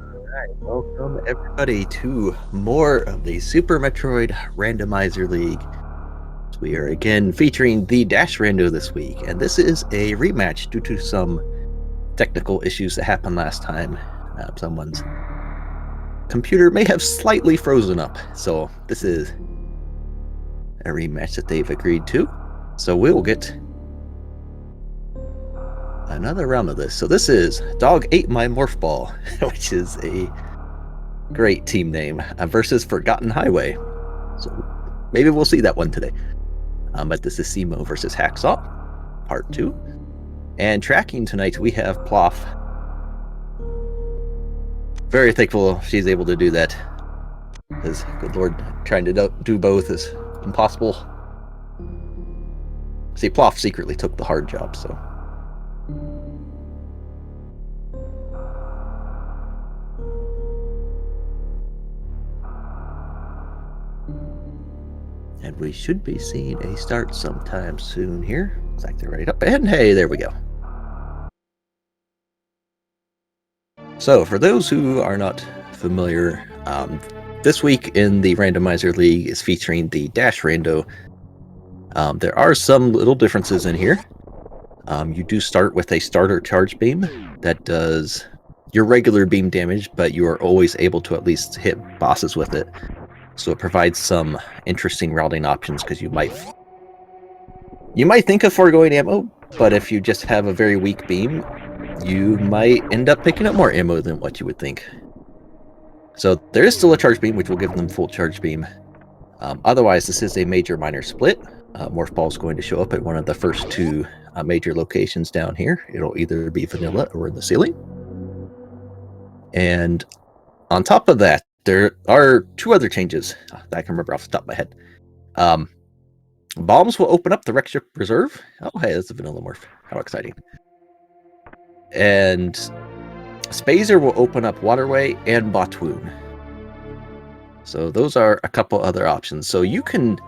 Alright, welcome everybody to more of the Super Metroid Randomizer League. We are again featuring the Dash Rando this week, and this is a rematch due to some technical issues that happened last time. Someone's computer may have slightly frozen up, so this is a rematch that they've agreed to. So we'll get another round of this. So this is Dog Ate My Morph Ball, which is a great team name, versus Forgotten Highway. So maybe we'll see that one today. But this is Simo versus Hacksaw, part 2. And tracking tonight, we have Ploff. Very thankful she's able to do that. Because, good lord, trying to do both is impossible. See, Ploff secretly took the hard job, so... And we should be seeing a start sometime soon here. Looks like they're right up. And hey, there we go. So, for those who are not familiar, this week in the Randomizer League is featuring the Dash Rando. There are some little differences in here. You do start with a starter charge beam that does your regular beam damage, but you are always able to at least hit bosses with it. So it provides some interesting routing options, because you might think of foregoing ammo, but if you just have a very weak beam, you might end up picking up more ammo than what you would think. So there is still a charge beam, which will give them full charge beam. Otherwise, this is a major-minor split. Morph Ball is going to show up at one of the first 2 major locations down here. It'll either be vanilla or in the ceiling. And on top of that, there are 2 other changes that I can remember off the top of my head. Bombs will open up the Wreck Ship Reserve. Oh, hey, that's a vanilla morph. How exciting. And Spazer will open up Waterway and Botwoon. So those are a couple other options. So you can...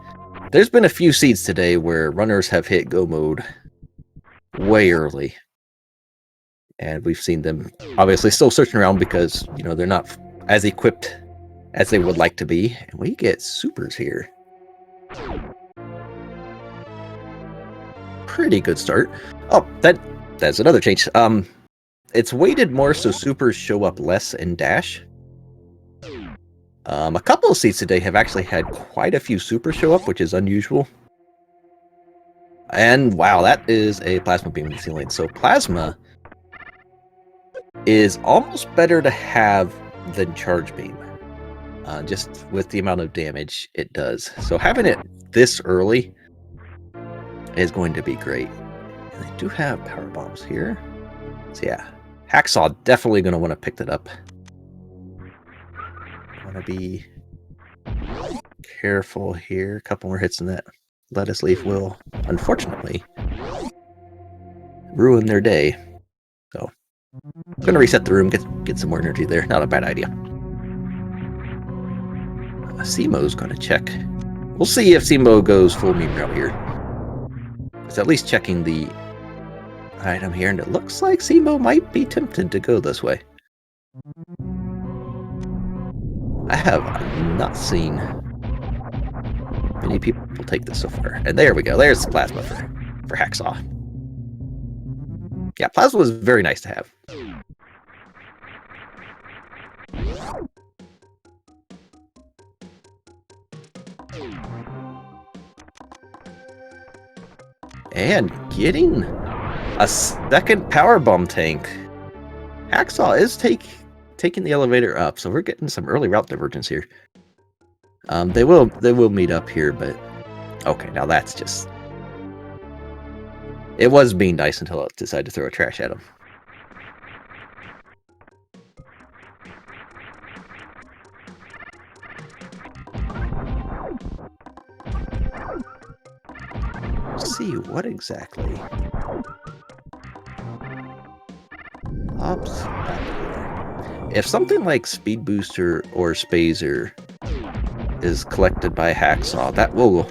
There's been a few seeds today where runners have hit go mode way early. And we've seen them obviously still searching around because, you know, they're not as equipped as they would like to be. And we get supers here. Pretty good start. Oh, that's another change. It's weighted more so supers show up less in Dash. A couple of seats today have actually had quite a few supers show up, which is unusual. And wow, that is a plasma beam in the ceiling. So plasma is almost better to have than charge beam. Just with the amount of damage it does. So having it this early is going to be great. And they do have power bombs here. So yeah, Hacksaw definitely going to want to pick that up. Want to be careful here. A couple more hits in that lettuce leaf will, unfortunately, ruin their day. So I'm going to reset the room, get some more energy there. Not a bad idea. Simo's going to check. We'll see if Simo goes full meme route here. It's at least checking the item here, and it looks like Simo might be tempted to go this way. I have not seen many people take this so far. And there we go. There's the plasma for Hacksaw. Yeah, plasma was very nice to have. And getting a second power bomb tank. Hacksaw is taking the elevator up, so we're getting some early route divergence here. They will meet up here, but okay, now that's just... It was being nice until it decided to throw a trash at him. Let's see what exactly. Ops. If something like Speed Booster or Spazer is collected by Hacksaw, that will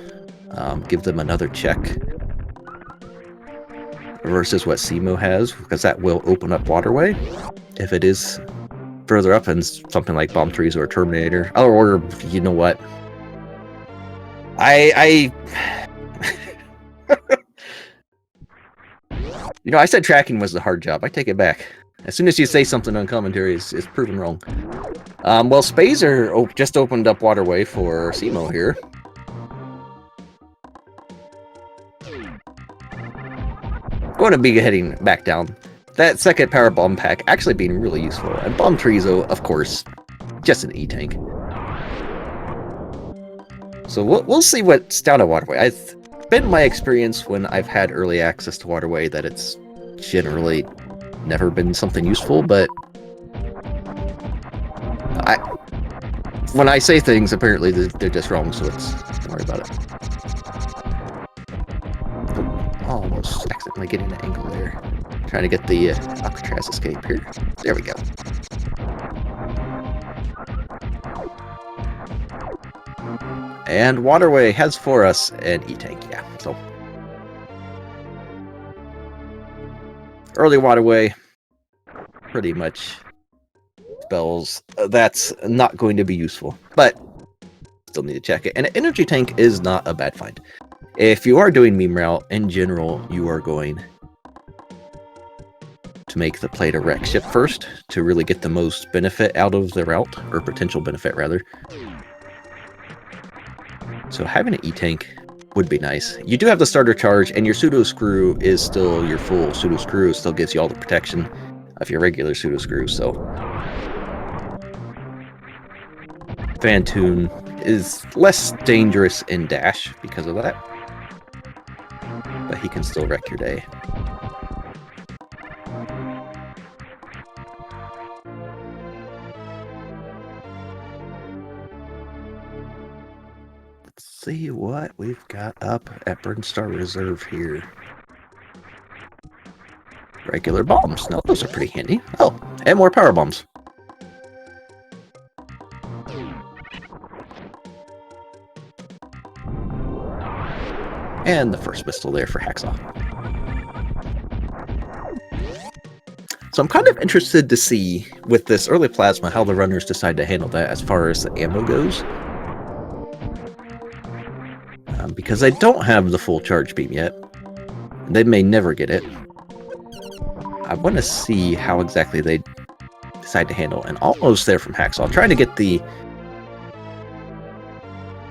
give them another check versus what Simo has, because that will open up Waterway. if it is further up and something like Bomb Trees or Terminator. Or, you know what? I you know, I said tracking was the hard job. I take it back. As soon as you say something on commentary, it's proven wrong. Well, Spazer just opened up Waterway for Simo here. Going to be heading back down. That second power bomb pack actually being really useful. And Bomb Trees, of course, just an E-tank. So we'll see what's down at Waterway. It's been my experience when I've had early access to Waterway that it's generally never been something useful, but when I say things, apparently they're just wrong, so don't worry about it. Oh, almost accidentally getting an angle there. Trying to get the Alcatraz escape here. There we go. And Waterway has for us an E-tank, yeah. So early Waterway pretty much spells that's not going to be useful, but still need to check it. And an energy tank is not a bad find. If you are doing meme route, in general, you are going to make the play to wreck ship first to really get the most benefit out of the route, or potential benefit rather. So having an E-tank would be nice. You do have the starter charge, and your pseudo screw is still your full pseudo screw. It still gives you all the protection of your regular pseudo screw. So Fantoon is less dangerous in dash because of that, but he can still wreck your day. See what we've got up at Burnstar Reserve here. Regular bombs. Now those are pretty handy. Oh, and more power bombs. And the first pistol there for Hacksaw. So I'm kind of interested to see with this early plasma how the runners decide to handle that as far as the ammo goes. Because they don't have the full charge beam yet. They may never get it. I want to see how exactly they decide to handle. And almost there from Hacksaw. Trying to get the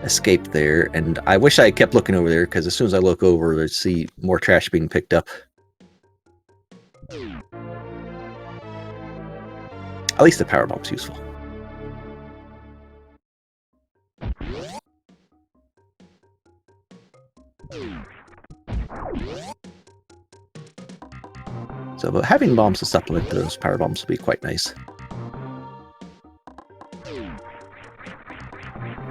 escape there. And I wish I had kept looking over there, because as soon as I look over, I see more trash being picked up. At least the power bomb's useful. So, but having bombs to supplement those power bombs would be quite nice.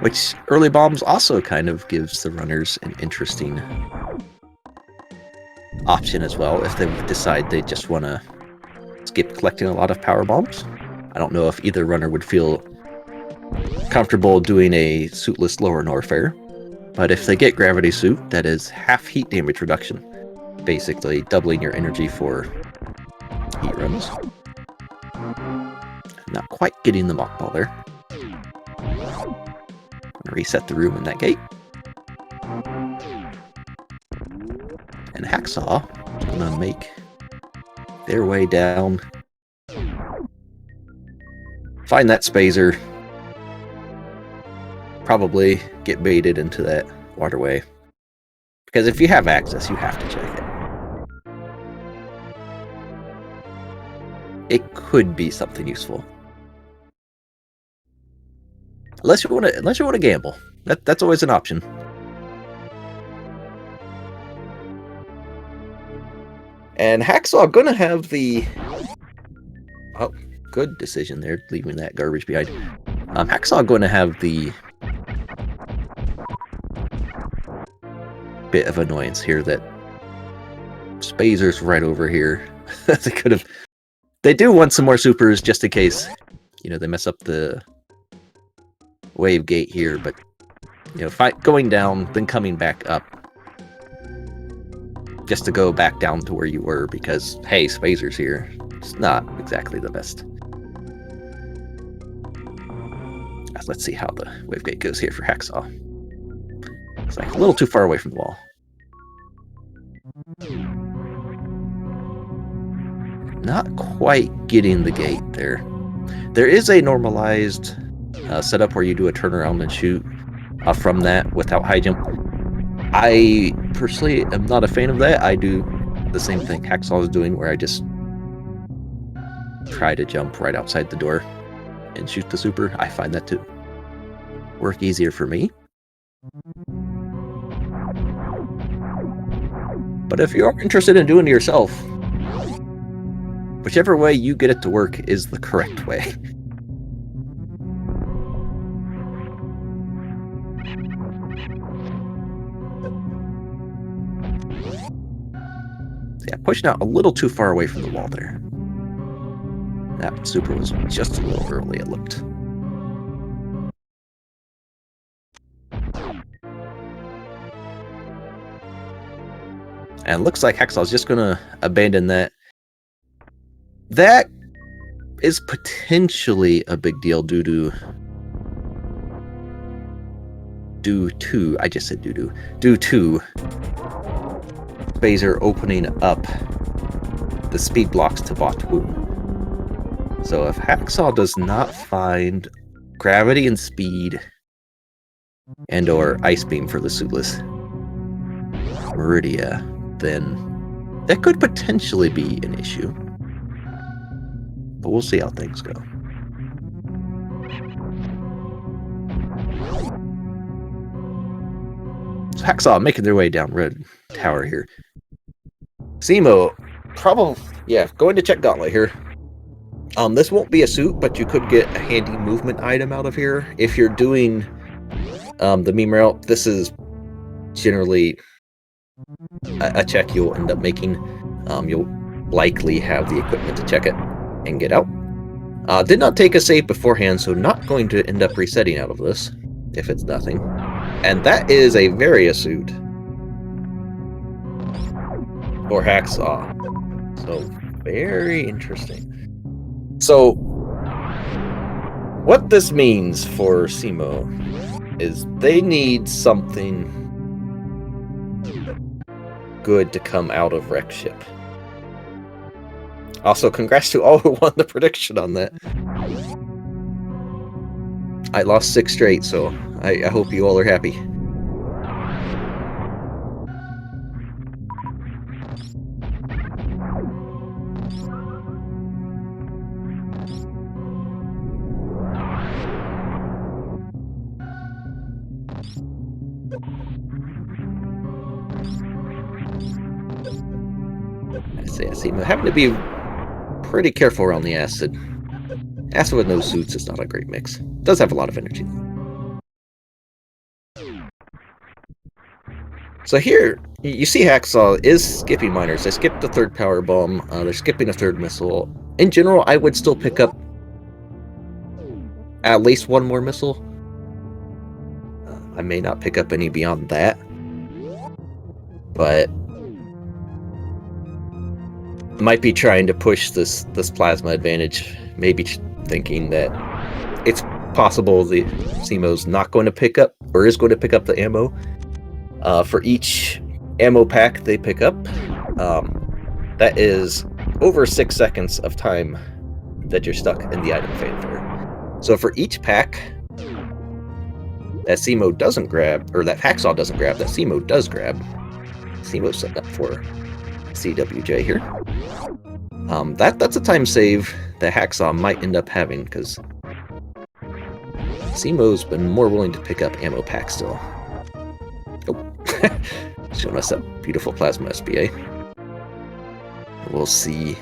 Which early bombs also kind of gives the runners an interesting option as well, if they decide they just want to skip collecting a lot of power bombs. I don't know if either runner would feel comfortable doing a suitless lower Norfair, but if they get gravity suit, that is half heat damage reduction, basically doubling your energy for heat runs. Not quite getting the mockball there. Reset the room in that gate. And Hacksaw is gonna make their way down. Find that Spazer. Probably get baited into that waterway. Because if you have access, you have to check it. It could be something useful. Unless you want to gamble. That's always an option. And Hacksaw gonna have the... Oh, good decision there, leaving that garbage behind. Hacksaw going to have the bit of annoyance here that Spazer's right over here. They could have... They do want some more supers just in case, you know, they mess up the wave gate here, but, you know, going down, then coming back up. Just to go back down to where you were because, hey, Spazer's here. It's not exactly the best. Let's see how the wavegate goes here for Hacksaw. It's like a little too far away from the wall. Not quite getting the gate there. There is a normalized setup where you do a turnaround and shoot from that without high jump. I personally am not a fan of that. I do the same thing Hacksaw is doing, where I just try to jump right outside the door and shoot the super. I find that to work easier for me. But if you're interested in doing it yourself, whichever way you get it to work is the correct way. Yeah, pushing out a little too far away from the wall there. That super was just a little early, it looked. And it looks like Hacksaw's just gonna abandon that. That is potentially a big deal due to Spazer opening up the speed blocks to Botwoon. So if Hacksaw does not find gravity and speed and or ice beam for the suitless Meridia, then that could potentially be an issue. But we'll see how things go. So Hacksaw making their way down Red Tower here. Simo, probably, yeah, going to check Gauntlet here. This won't be a suit, but you could get a handy movement item out of here. If you're doing the meme route, this is generally a check you'll end up making. You'll likely have the equipment to check it and get out. Did not take a save beforehand, so not going to end up resetting out of this if it's nothing. And that is a Varia suit or Hacksaw. So very interesting. So what this means for Simo is they need something good to come out of Wreck Ship. Also, congrats to all who won the prediction on that. I lost 6 straight, so I hope you all are happy. I see. I'm having to be pretty careful around the acid. Acid with no suits is not a great mix. It does have a lot of energy. So here, you see Hacksaw is skipping miners. They skipped the 3rd power bomb. They're skipping a 3rd missile. In general, I would still pick up at least 1 more missile. I may not pick up any beyond that. But might be trying to push this plasma advantage, maybe thinking that it's possible the Simo's not going to pick up, or is going to pick up the ammo. For each ammo pack they pick up, that is over 6 seconds of time that you're stuck in the item fanfare. So for each pack that Simo doesn't grab, or that Hacksaw doesn't grab, that Simo does grab, Simo's set up for CWJ here. That's a time save that Hacksaw might end up having, because Simo's been more willing to pick up ammo packs still. Oh, showing us that beautiful plasma SBA. We'll see.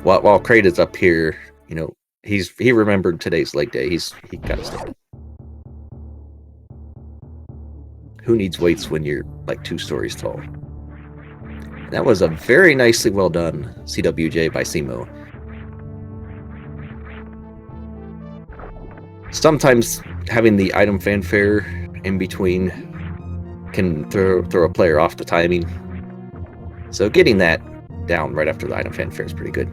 While Crate is up here, you know, he remembered today's leg day. He got to stand it. Who needs weights when you're like 2 stories tall? That was a very nicely well done CWJ by Simo. Sometimes having the item fanfare in between can throw a player off the timing. So getting that down right after the item fanfare is pretty good.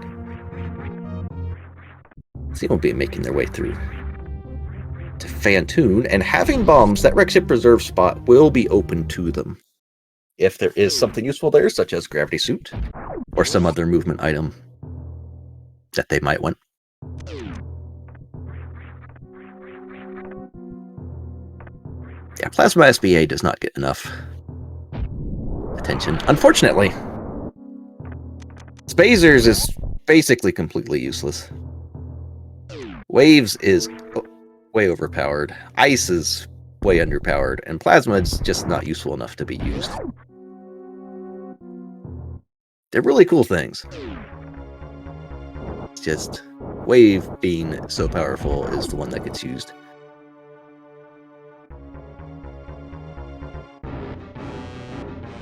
So won't be making their way through to Fantoon, and having bombs, that wreck ship reserve spot will be open to them. If there is something useful there, such as gravity suit, or some other movement item that they might want. Yeah, Plasma SBA does not get enough attention. Unfortunately, Spazers is basically completely useless. Waves is way overpowered. Ice is way underpowered. And Plasma is just not useful enough to be used. They're really cool things. It's just Wave being so powerful is the one that gets used.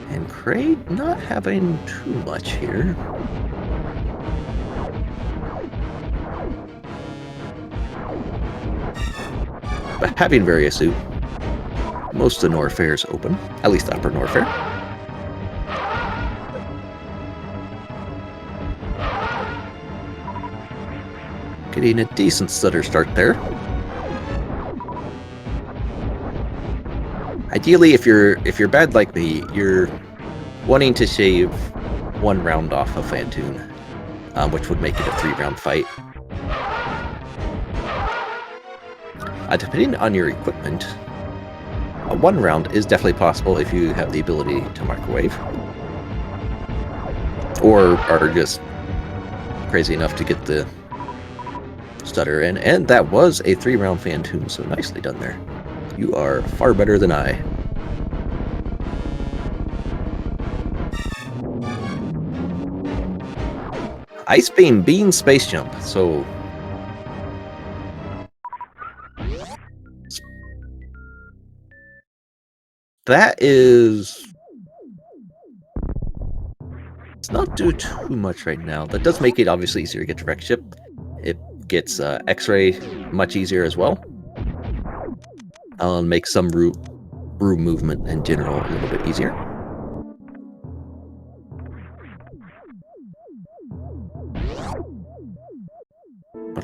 And Kraid not having too much here. But having various suit, most of the Norfair is open, at least upper Norfair. Getting a decent stutter start there. Ideally, if you're bad like me, you're wanting to shave one round off of Fantoon, which would make it a 3-round fight. Depending on your equipment, a 1 round is definitely possible if you have the ability to microwave, or are just crazy enough to get the stutter in. And that was a 3-round Fantoon, so nicely done there. You are far better than I. Ice Beam being Space Jump, so that is... It's not do too much right now. That does make it obviously easier to get to wreck ship. It gets X-ray much easier as well. Make some room movement in general a little bit easier. But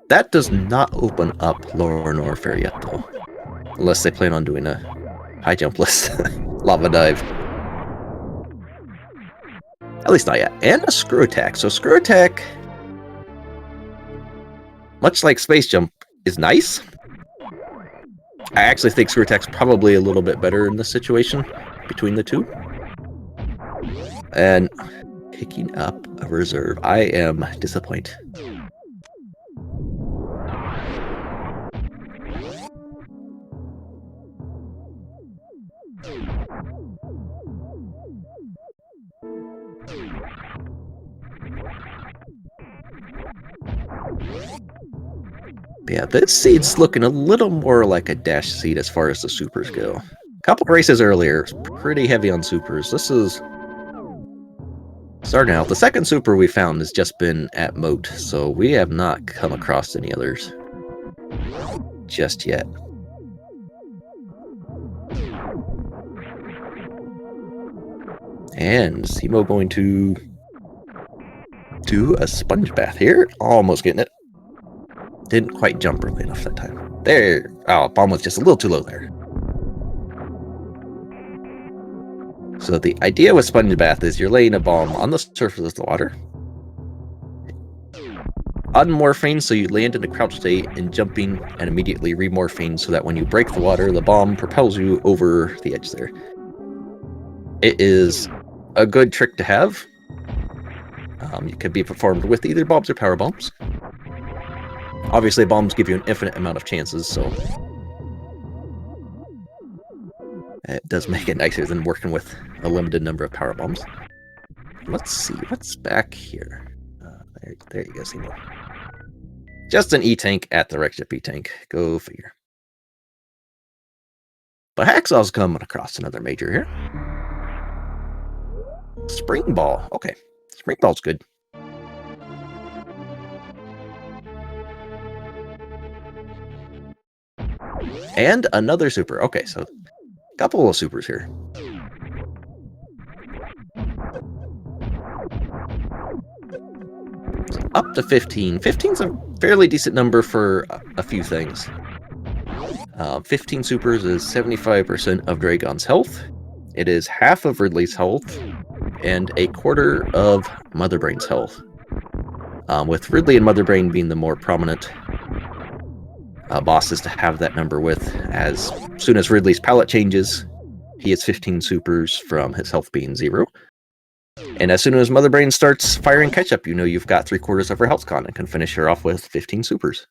that does not open up lower Norfair yet, though. Unless they plan on doing a high jump list lava dive. At least not yet. And a screw attack. So screw attack, much like space jump, is nice. I actually think screw attack's probably a little bit better in this situation between the two. And picking up a reserve. I am disappointed. Yeah, this seed's looking a little more like a dash seed as far as the supers go. A couple races earlier, pretty heavy on supers. This is starting out. The second super we found has just been at Moat, so we have not come across any others just yet. And Simo going to do a sponge bath here. Almost getting it. Didn't quite jump early enough that time. There. Oh, bomb was just a little too low there. So the idea with sponge bath is you're laying a bomb on the surface of the water, unmorphing, so you land in a crouch state, and jumping and immediately remorphing, so that when you break the water, the bomb propels you over the edge there. It is a good trick to have. It can be performed with either bombs or power bombs. Obviously, bombs give you an infinite amount of chances, so it does make it nicer than working with a limited number of power bombs. Let's see, what's back here? There you go, Simo. Just an E-tank at the wreck ship E-tank. Go figure. But Hacksaw's coming across another major here. Spring Ball. Okay, Spring Ball's good. And another super. Okay, so a couple of supers here. up to 15. 15's a fairly decent number for a few things. 15 supers is 75% of Dragon's health. It is half of Ridley's health, and a quarter of Mother Brain's health. With Ridley and Mother Brain being the more prominent bosses to have that number with. As soon as Ridley's palette changes, he has 15 supers from his health being 0. And as soon as Mother Brain starts firing catch-up, you know you've got 3/4 of her health gone and can finish her off with 15 supers.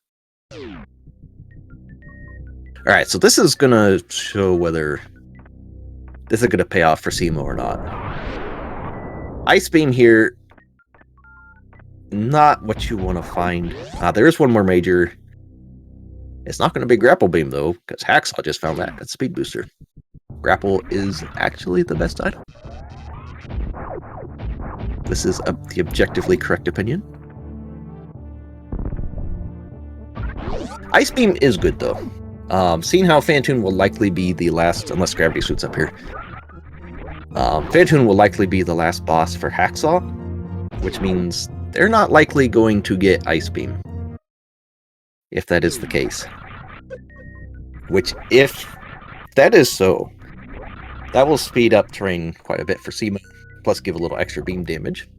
Alright, so this is gonna show whether this is gonna pay off for Simo or not. Ice Beam here, not what you want to find. There is one more major. It's not going to be Grapple Beam, though, because Hacksaw just found that. That's Speed Booster. Grapple is actually the best item. This is the objectively correct opinion. Ice Beam is good, though. Seeing how Phantoon will likely be the last, unless Gravity Suit's up here. Phantoon will likely be the last boss for Hacksaw, which means they're not likely going to get Ice Beam. If that is the case. Which, if that is so, that will speed up terrain quite a bit for Simo, plus give a little extra beam damage.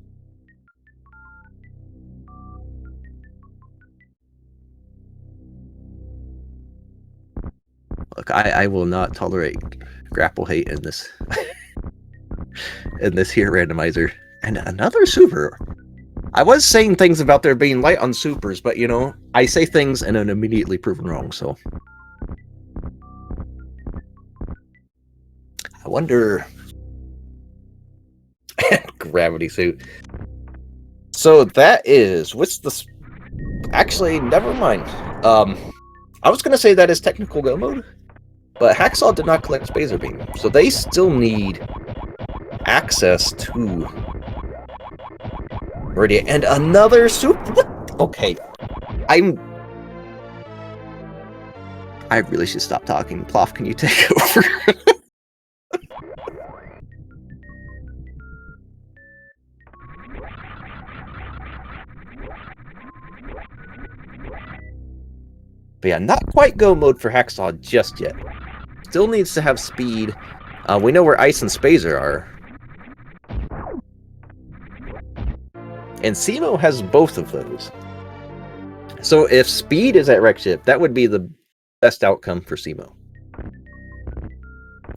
Look, I will not tolerate grapple hate in this in this here randomizer. And another super. I was saying things about there being light on supers, but you know, I say things and then immediately proven wrong, so. I wonder. Gravity Suit. So that is, what's the. Actually, never mind. I was going to say that is technical go mode, but Hacksaw did not collect Spazer Beam, so they still need access to Meridian. And another soup? What? Okay. I really should stop talking. Ploff, can you take over? But yeah, not quite go mode for Hacksaw just yet. Still needs to have speed. We know where Ice and Spazer are. And Simo has both of those. So if speed is at wreck ship, that would be the best outcome for Simo.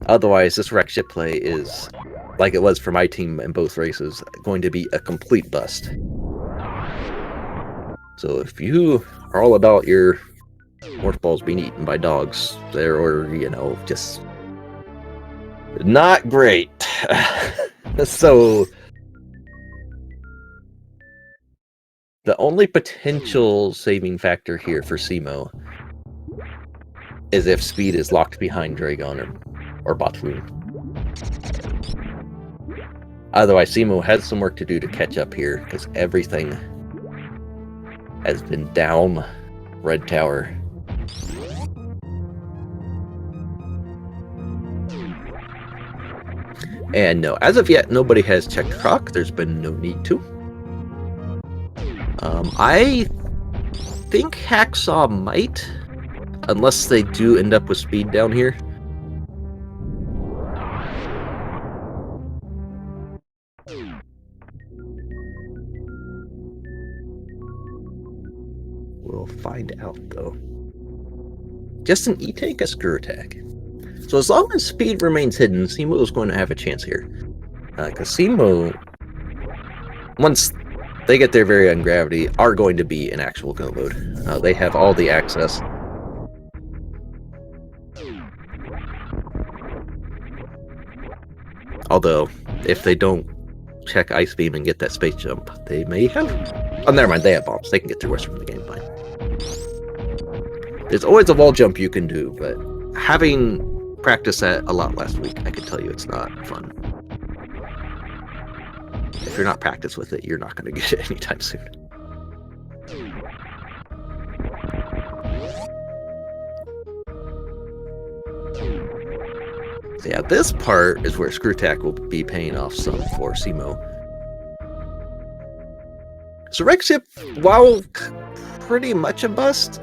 Otherwise, this wreck ship play is, like it was for my team in both races, going to be a complete bust. So if you are all about your Morph balls being eaten by dogs, there, or, you know, just not great. So the only potential saving factor here for Simo is if speed is locked behind Dragon or Botwoon. Otherwise, Simo has some work to do to catch up here, because everything has been down Red Tower. And no, as of yet, nobody has checked Croc. There's been no need to. I think Hacksaw might, unless they do end up with speed down here. We'll find out, though. Just an E-Tank, a Screw Attack. So as long as speed remains hidden, Simo is going to have a chance here. Because Simo, once they get their very own gravity, are going to be in actual go mode. They have all the access. Although, if they don't check Ice Beam and get that space jump, they may have... Oh, never mind, they have bombs. They can get through rest of the game fine. There's always a wall jump you can do, but having practiced that a lot last week, I can tell you it's not fun. If you're not practiced with it, you're not going to get it anytime soon. So yeah, this part is where Screw Attack will be paying off some for Simo. So Wreck Ship, while pretty much a bust,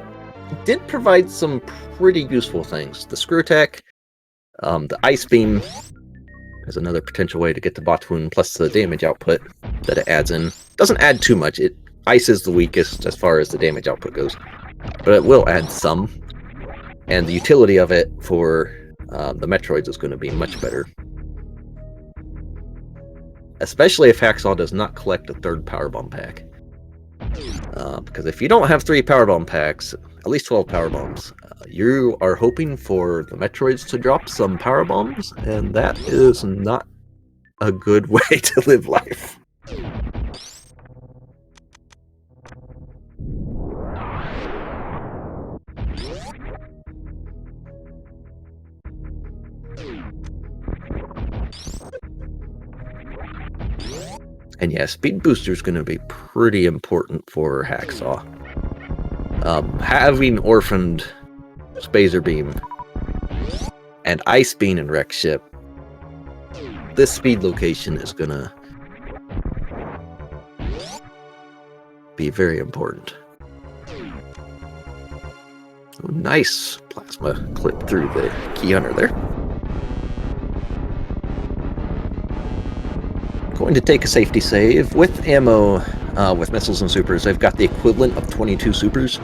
did provide some pretty useful things. The screw attack, the ice beam is another potential way to get the bot wound, plus the damage output that it adds in. Doesn't add too much. Ice is the weakest as far as the damage output goes, but it will add some. And the utility of it for the Metroids is going to be much better. Especially if Hacksaw does not collect a third Power Bomb pack. Because if you don't have 3 Power Bomb packs, at least 12 Power Bombs, you are hoping for the Metroids to drop some Power Bombs, and that is not a good way to live life. And yeah, Speed Booster is going to be pretty important for Hacksaw. Having orphaned Spazer Beam and Ice Beam and Wreck Ship, this speed location is going to be very important. Oh, nice plasma clip through the Key Hunter there. Going to take a safety save. With ammo, with missiles and supers, they've got the equivalent of 22 supers.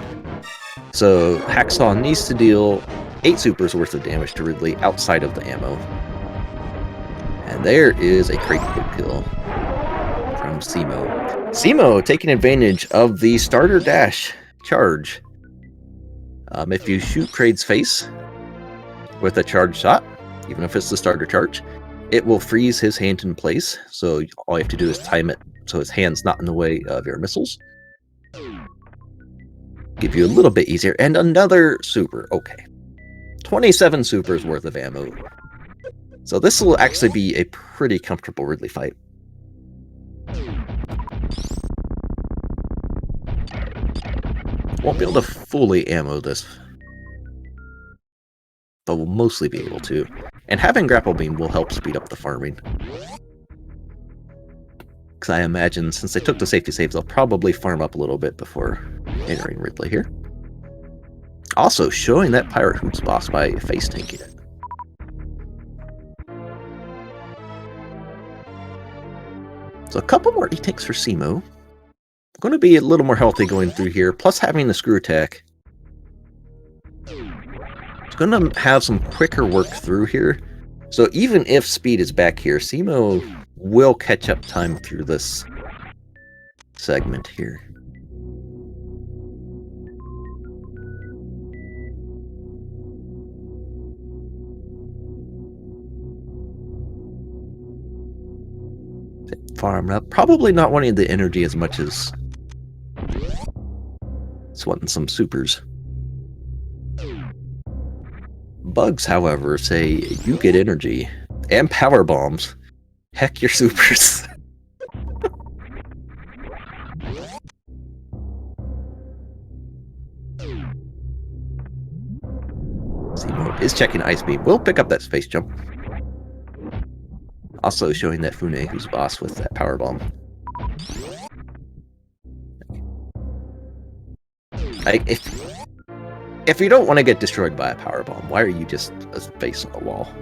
So Hacksaw needs to deal 8 supers worth of damage to Ridley outside of the ammo. And there is a critical kill from Simo. Simo taking advantage of the starter dash charge. If you shoot Kraid's face with a charge shot, even if it's the starter charge, it will freeze his hand in place, so all you have to do is time it so his hand's not in the way of your missiles. Give you a little bit easier, and another super. Okay. 27 supers worth of ammo. So this will actually be a pretty comfortable Ridley fight. Won't be able to fully ammo this, but we'll mostly be able to. And having Grapple Beam will help speed up the farming. Because I imagine, since they took the safety saves, they'll probably farm up a little bit before entering Ridley here. Also, showing that Pirate Hoots boss by face tanking it. So a couple more E-tanks for Simo. Going to be a little more healthy going through here, plus having the screw attack. Going to have some quicker work through here. So even if speed is back here, Simo will catch up time through this segment here. Farm up. Probably not wanting the energy as much as it's wanting some supers. Bugs, however, say you get energy and power bombs. Heck your supers. Simo is checking Ice Beam. We'll pick up that space jump. Also showing that Fune who's boss with that power bomb. If you don't want to get destroyed by a power bomb, why are you just a face on the wall,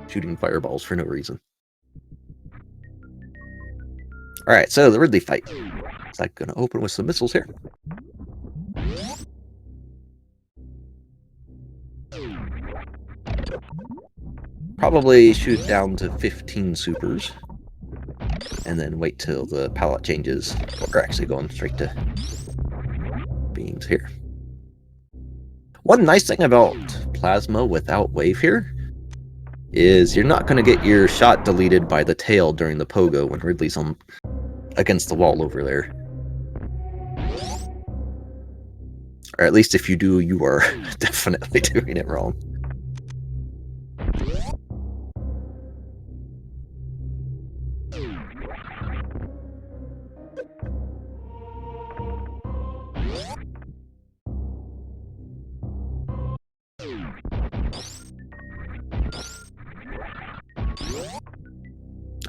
shooting fireballs for no reason? Alright, so the Ridley fight. It's like going to open with some missiles here. Probably shoot down to 15 supers. And then wait till the palette changes. We're actually going straight to beams here. One nice thing about Plasma without Wave here is you're not going to get your shot deleted by the tail during the pogo when Ridley's on against the wall over there. Or at least if you do, you are definitely doing it wrong.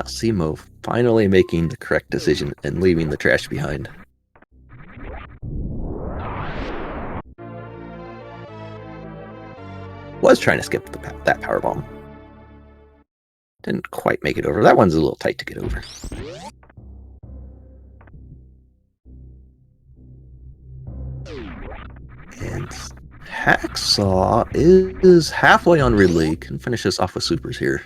Simo finally making the correct decision and leaving the trash behind. Was trying to skip that power bomb. Didn't quite make it over. That one's a little tight to get over. And Hacksaw is halfway on Ridley. Can finish this off with supers here.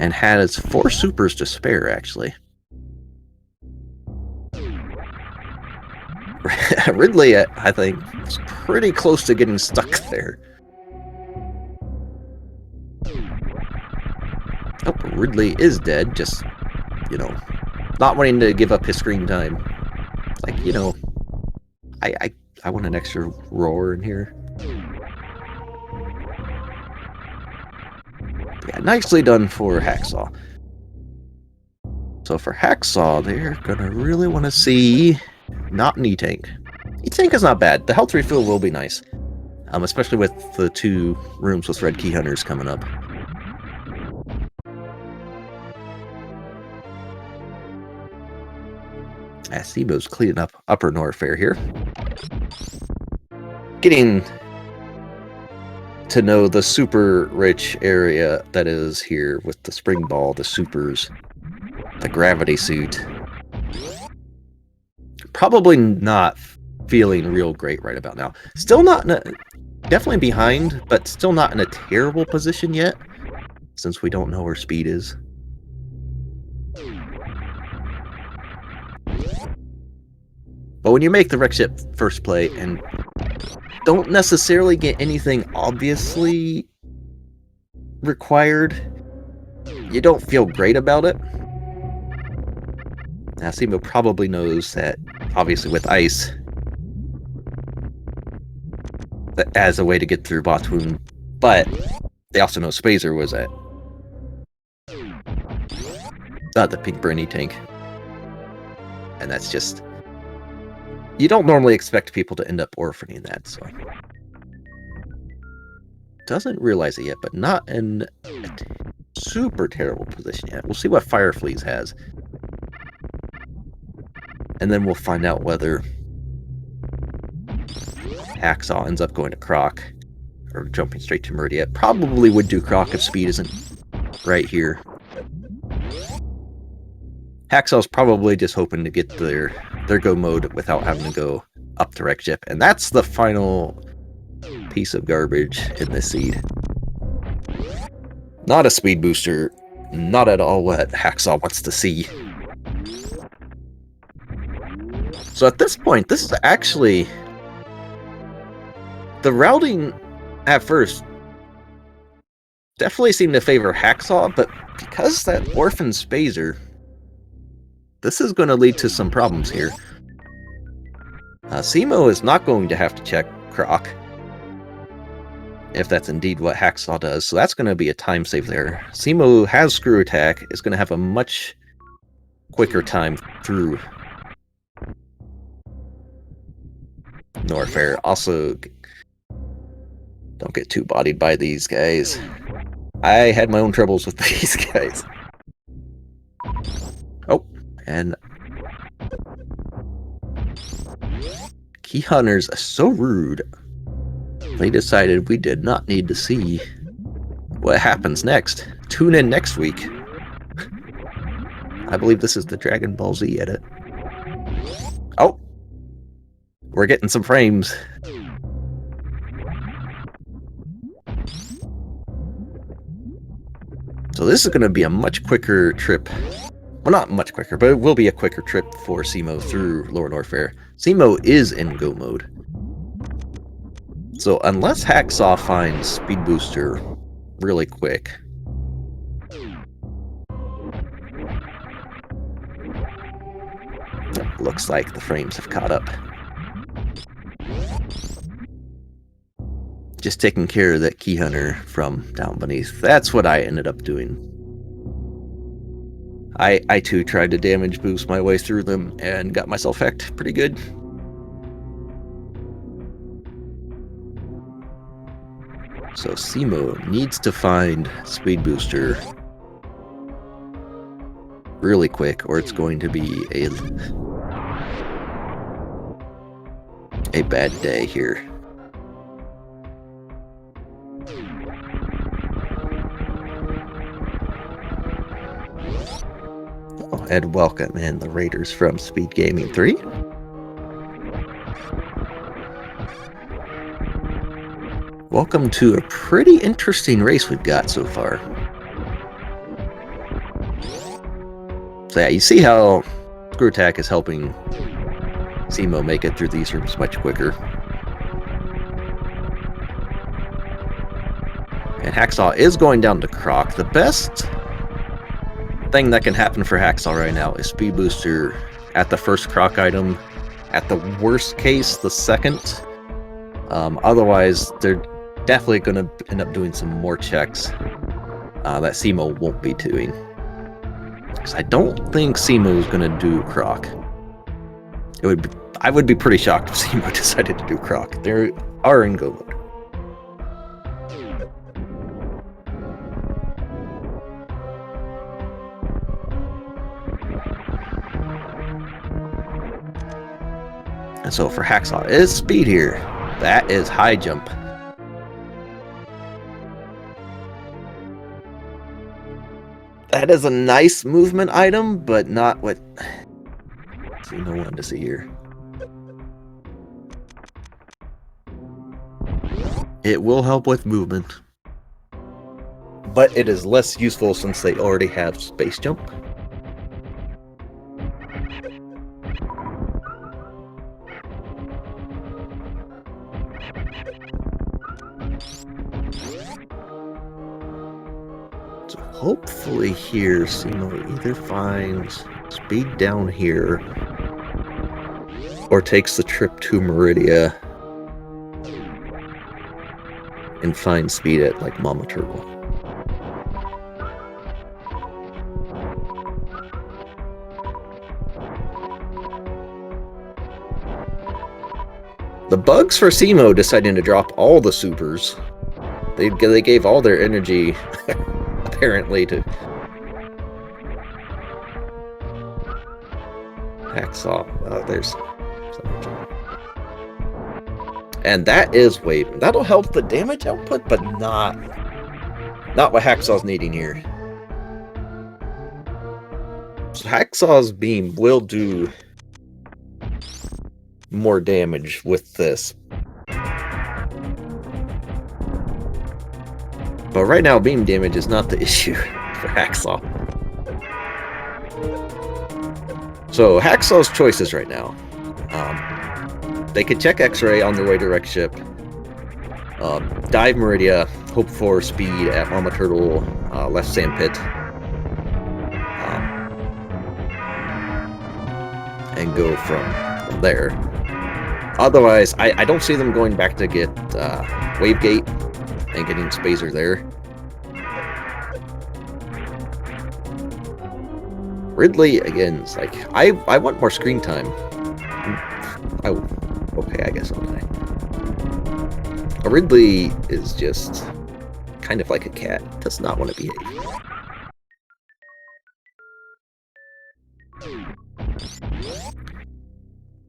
And has 4 supers to spare, actually. Ridley, I think, is pretty close to getting stuck there. Oh, Ridley is dead, just, you know, not wanting to give up his screen time. Like, you know, I want an extra roar in here. Yeah, nicely done for Hacksaw. So for Hacksaw, they're gonna really want to see not an E-Tank. E-Tank is not bad. The health refill will be nice. Especially with the 2 rooms with red key hunters coming up. Sibo's cleaning up Upper Norfair here. Getting to know the super rich area that is here with the spring ball, the supers, the gravity suit. Probably not feeling real great right about now. Still not in a, definitely behind, but still not in a terrible position yet, since we don't know where speed is. But when you make the wreck ship first play and don't necessarily get anything obviously required, you don't feel great about it. Now, Simo probably knows that, obviously with ice, that as a way to get through Botwoon, but they also know Spazer was at the Pink Bernie tank. And that's just... You don't normally expect people to end up orphaning that, so... Doesn't realize it yet, but not in a super terrible position yet. We'll see what Firefleas has. And then we'll find out whether Hacksaw ends up going to Croc, or jumping straight to Meridia. Probably would do Croc if speed isn't right here. Hacksaw's probably just hoping to get their go mode without having to go up the wreck ship. And that's the final piece of garbage in this seed. Not a speed booster. Not at all what Hacksaw wants to see. So at this point, this is actually... The routing at first definitely seemed to favor Hacksaw, but because that Orphan Spazer, this is going to lead to some problems here. Simo is not going to have to check Croc, if that's indeed what Hacksaw does, so that's going to be a time save there. Simo has Screw Attack, is going to have a much quicker time through Norfair. Also, don't get too bodied by these guys. I had my own troubles with these guys. Oh, and Key Hunters are so rude. They decided we did not need to see what happens next. Tune in next week. I believe this is the Dragon Ball Z edit. Oh! We're getting some frames. So this is going to be a much quicker trip. Well, not much quicker, but it will be a quicker trip for Simo through Lower Norfair. Simo is in go mode. So unless Hacksaw finds Speed Booster really quick, looks like the frames have caught up. Just taking care of that Key Hunter from down beneath. That's what I ended up doing. I too tried to damage boost my way through them and got myself hecked pretty good. So Simo needs to find Speed Booster really quick, or it's going to be a a bad day here. Oh, and welcome in the Raiders from Speed Gaming 3. Welcome to a pretty interesting race we've got so far. So yeah, you see how Screw Attack is helping Simo make it through these rooms much quicker. And Hacksaw is going down to Croc. The best thing that can happen for Hacksaw right now is Speed Booster at the first Croc item. At the worst case, the second. Otherwise, they're definitely going to end up doing some more checks that Simo won't be doing. Because I don't think Simo is going to do Croc. I would be pretty shocked if Simo decided to do Croc. They are in go mode. And so for Hacksaw, it is speed here. That is high jump. That is a nice movement item, but not what Simo wanted to see here. It will help with movement, but it is less useful since they already have space jump. So hopefully here, Simo either finds speed down here or takes the trip to Meridia and finds speed at like Mama Turtle. The bugs for Simo deciding to drop all the supers. They gave all their energy apparently to Hacksaw. There's and that is wave. That'll help the damage output, but not what Hacksaw's needing here. So Hacksaw's beam will do more damage with this. But right now, beam damage is not the issue for Hacksaw. So Hacksaw's choices right now. They could check X-Ray on their way to Wreck Ship. Dive Meridia, hope for speed at Mama Turtle, left sand pit. And go from there. Otherwise, I don't see them going back to get Wave Gate and getting Spazer there. Ridley, again, is like, I want more screen time. Okay, I guess I'll die. Ridley is just kind of like a cat. Does not want to behave.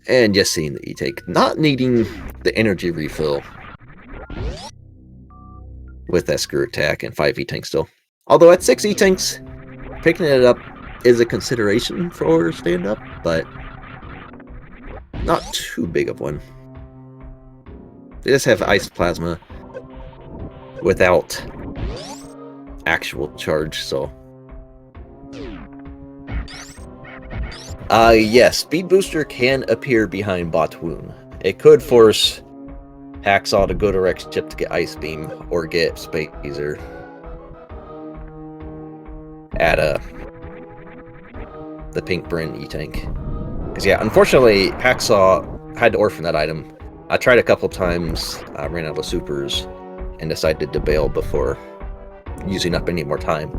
And just seeing the E-Tank, not needing the energy refill with that Screw Attack and 5 E-Tanks still. Although at 6 E-Tanks, picking it up is a consideration for stand-up, but not too big of one. They just have Ice Plasma without actual charge, so... yes, Speed Booster can appear behind Bot Wound. It could force Hacksaw to go to Wreck Ship to get Ice Beam, or get Spazer at the Pink Bryn E-Tank. Because yeah, unfortunately, Hacksaw had to orphan that item. I tried a couple times, ran out of supers, and decided to bail before using up any more time.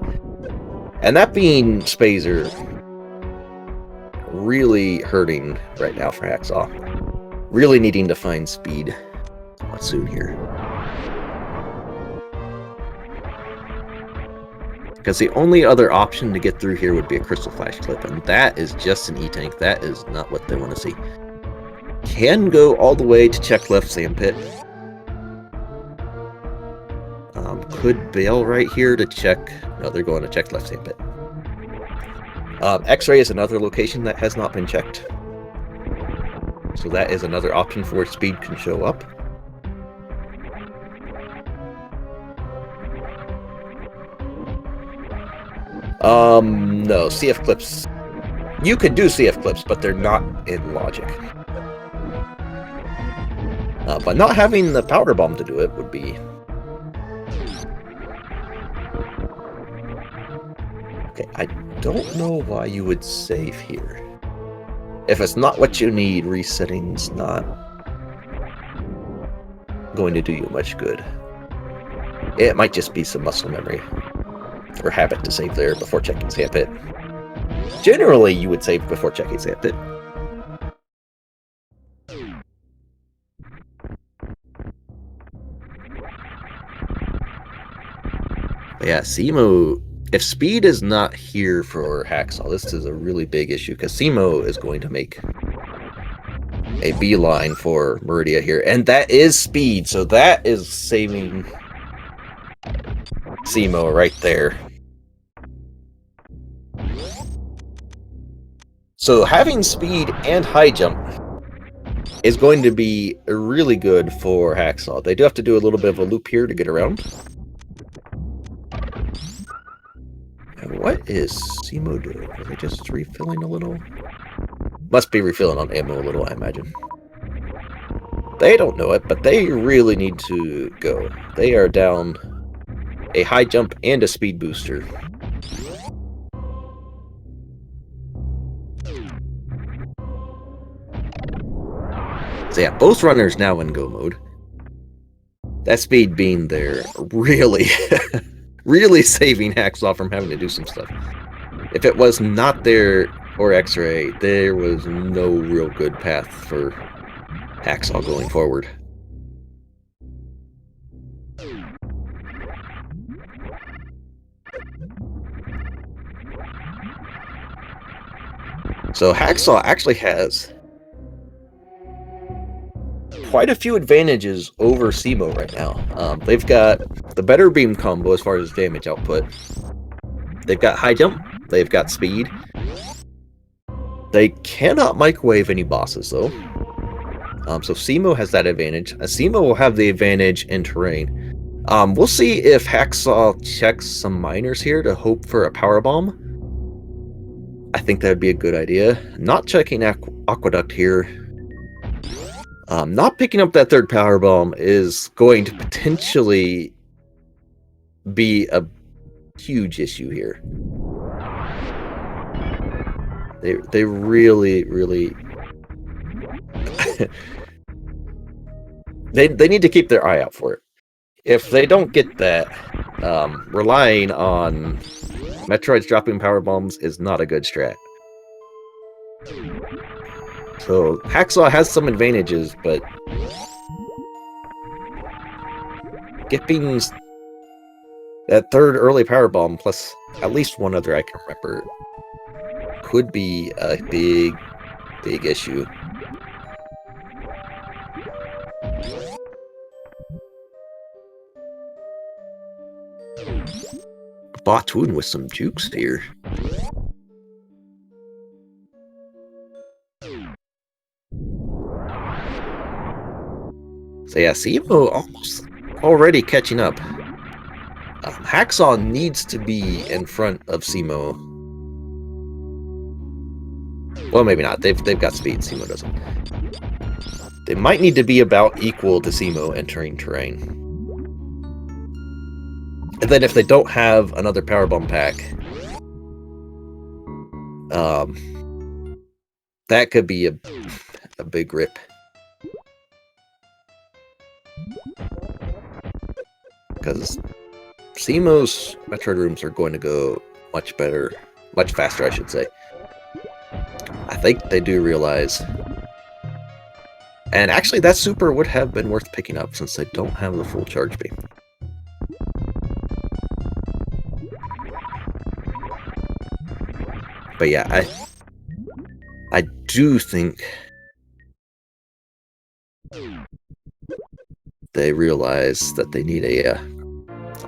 And that being Spazer, really hurting right now for Hacksaw. Really needing to find speed soon here. Because the only other option to get through here would be a Crystal Flash Clip, and that is just an E-Tank. That is not what they want to see. can go all the way to check left sandpit. Could bail right here to check. No, they're going to check left sandpit. X-ray is another location that has not been checked. So that is another option for where speed can show up. No, CF clips. You could do CF clips, but they're not in logic. But not having the powder bomb to do it would be... Okay, I don't know why you would save here. If it's not what you need, resetting's not going to do you much good. It might just be some muscle memory or habit to save there before checking sandpit. Generally, you would save before checking sandpit. Yeah, Simo, if speed is not here for Hacksaw, this is a really big issue, because Simo is going to make a beeline for Meridia here, and that is speed, so that is saving Simo right there. So having speed and high jump is going to be really good for Hacksaw. They do have to do a little bit of a loop here to get around. And what is Simo doing? Are they just refilling a little? Must be refilling on ammo a little, I imagine. They don't know it, but they really need to go. They are down a high jump and a speed booster. So yeah, both runners now in go mode. That speed being there really, really saving Hacksaw from having to do some stuff. If it was not there or X-ray, there was no real good path for Hacksaw going forward. So Hacksaw actually has quite a few advantages over Simo right now. They've got the better beam combo as far as damage output. They've got high jump. They've got speed. They cannot microwave any bosses, though. So Simo has that advantage. Simo will have the advantage in terrain. We'll see if Hacksaw checks some miners here to hope for a power bomb. I think that would be a good idea. Not checking Aqueduct here. Not picking up that third power bomb is going to potentially be a huge issue here. They really they need to keep their eye out for it. If they don't get that, relying on Metroids dropping power bombs is not a good strat. So Hacksaw has some advantages, but getting that third early power bomb plus at least one other I can remember could be a big issue. Botwoon with some jukes here. So yeah, Simo almost already catching up. Hacksaw needs to be in front of Simo. Well, maybe not. They've got speed. Simo doesn't. They might need to be about equal to Simo entering terrain. And then if they don't have another power bomb pack, that could be a big rip. Because Simo's Metroid rooms are going to go much better, much faster, I should say. I think they do realize. And actually, that super would have been worth picking up since they don't have the full charge beam. But yeah, I do think they realize that they need a...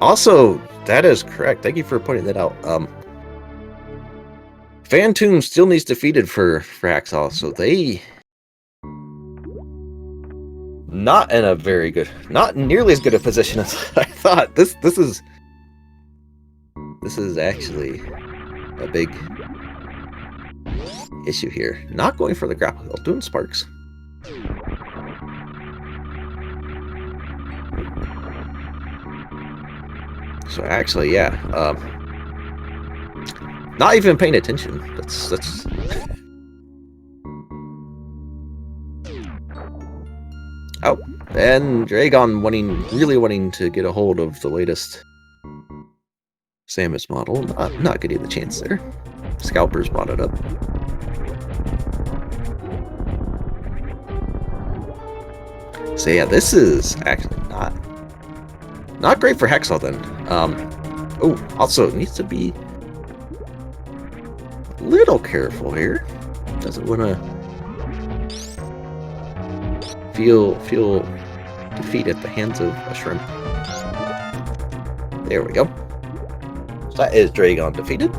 Also, that is correct. Thank you for pointing that out. Phantom still needs defeated for Hacksaw, so they... Not in a very good... Not nearly as good a position as I thought. This is actually a big issue here. Not going for the grapple hill, doing sparks. So actually, yeah, not even paying attention. That's. Oh, and Dragon really wanting to get a hold of the latest Samus model. Not getting the chance there. Scalpers bought it up. So yeah, this is actually not great for Hacksaw then. Oh, also needs to be a little careful here. Doesn't want to feel defeat at the hands of a shrimp. There we go. So that is Dragon defeated.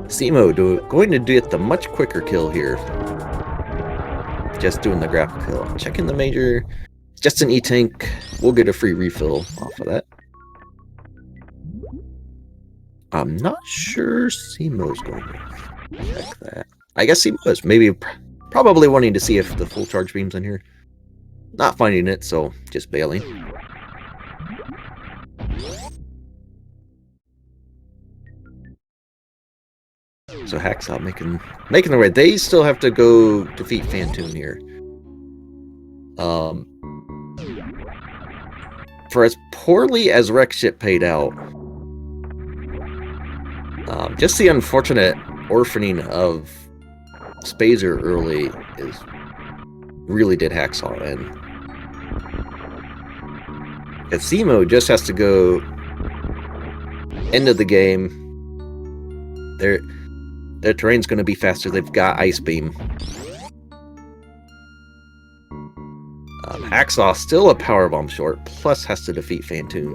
Simo going to get the much quicker kill here. Just doing the grapple kill. Checking the major. Just an E-Tank. We'll get a free refill off of that. I'm not sure Simo's going to check that. I guess Simo is maybe probably wanting to see if the full charge beam's in here. Not finding it, so just bailing. So Hacksaw making their way. They still have to go defeat Phantom here. For as poorly as Wreck Ship paid out, just the unfortunate orphaning of Spazer early really did Hacksaw in. Simo just has to go into the game. Their terrain's going to be faster. They've got Ice Beam. Hacksaw still a power bomb short, plus has to defeat Phantom.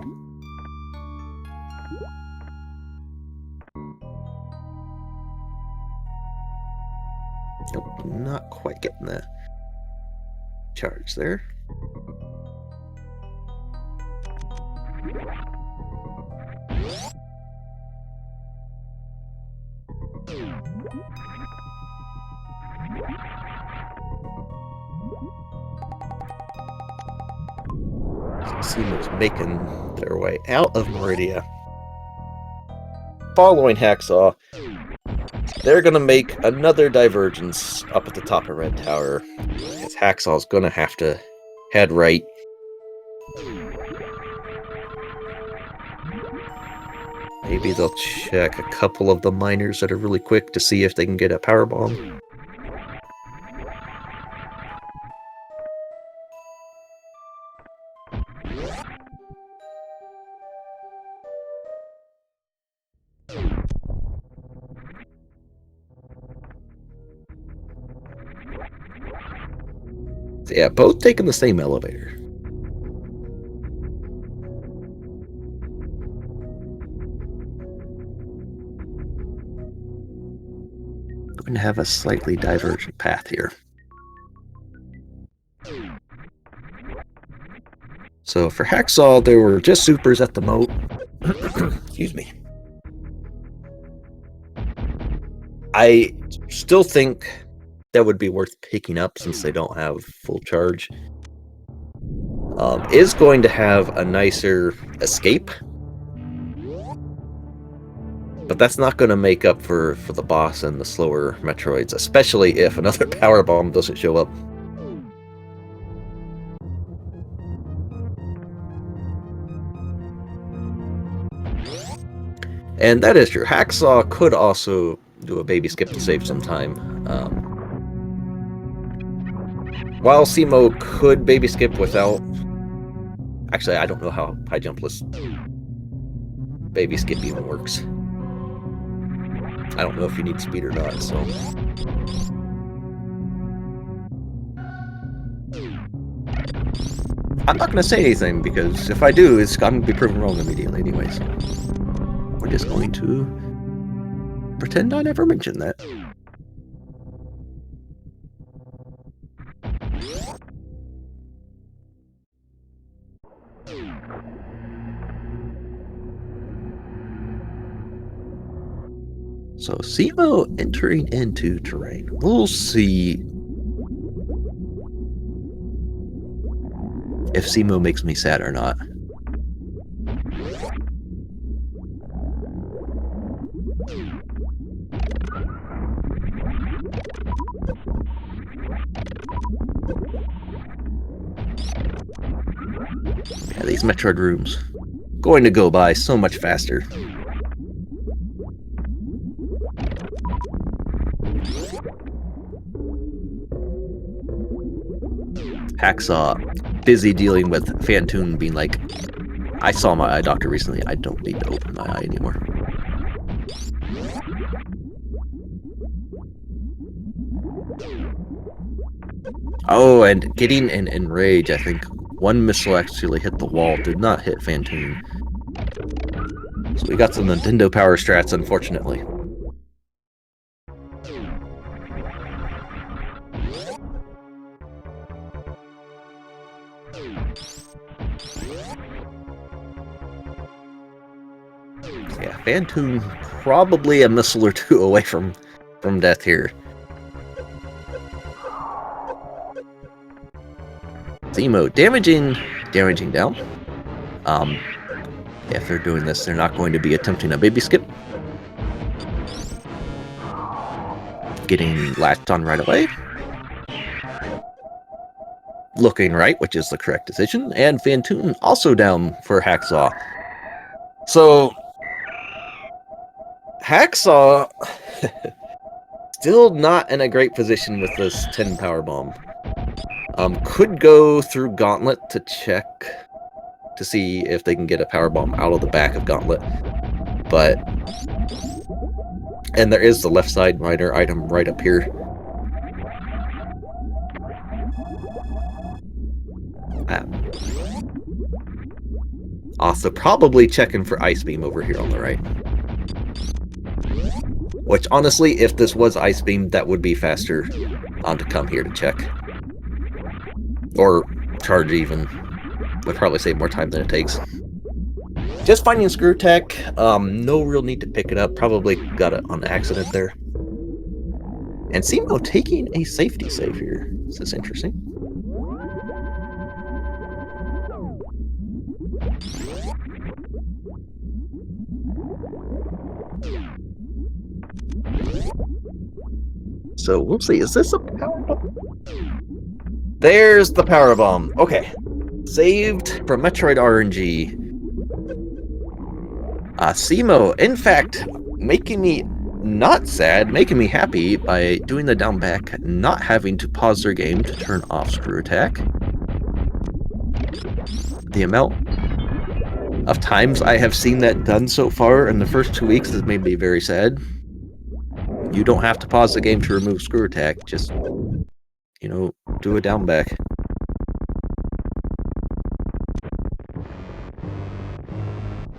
Nope, not quite getting the charge there. Simo's making their way out of Meridia. Following Hacksaw, they're going to make another divergence up at the top of Red Tower. Because Hacksaw's going to have to head right. Maybe they'll check a couple of the miners that are really quick to see if they can get a power bomb. So yeah, both taking the same elevator. Going to have a slightly divergent path here. So for Hacksaw, there were just supers at the moat. Excuse me. I still think that would be worth picking up since they don't have full charge. Is going to have a nicer escape. But that's not going to make up for the boss and the slower Metroids, especially if another power bomb doesn't show up. And that is true. Hacksaw could also do a baby skip to save some time. While Simo could baby skip without... Actually, I don't know how high jumpless baby skip even works. I don't know if you need speed or not, so... I'm not going to say anything, because if I do, I'm going to be proven wrong immediately anyway, so... We're just going to... pretend I never mentioned that. So, Simo entering into terrain. We'll see if Simo makes me sad or not. Yeah, these Metroid rooms going to go by so much faster. Hacksaw busy dealing with Fantoon being like, I saw my eye doctor recently, I don't need to open my eye anymore. Oh, and getting an enrage, I think one missile actually hit the wall, did not hit Fantoon. So we got some Nintendo power strats, unfortunately. Yeah, Fantoon probably a missile or two away from death here. Simo damaging down. If they're doing this, they're not going to be attempting a baby skip. Getting latched on right away. Looking right, which is the correct decision, and Fantoon also down for Hacksaw. So, Hacksaw still not in a great position with this 10 power bomb. Could go through Gauntlet to check to see if they can get a power bomb out of the back of Gauntlet, but and there is the left side minor item right up here. Also, probably checking for Ice Beam over here on the right. Which, honestly, if this was Ice Beam, that would be faster to come here to check. Or charge even. Would probably save more time than it takes. Just finding Screw Tech, no real need to pick it up. Probably got it on accident there. And Simo taking a safety save here. This is interesting. So we'll see. Is this a power bomb? There's the power bomb. Okay. Saved from Metroid RNG. Simo, in fact, making me not sad, making me happy by doing the down back, not having to pause their game to turn off Screw Attack. The amount of times I have seen that done so far in the first 2 weeks has made me very sad. You don't have to pause the game to remove Screw Attack, just, you know, do a down back.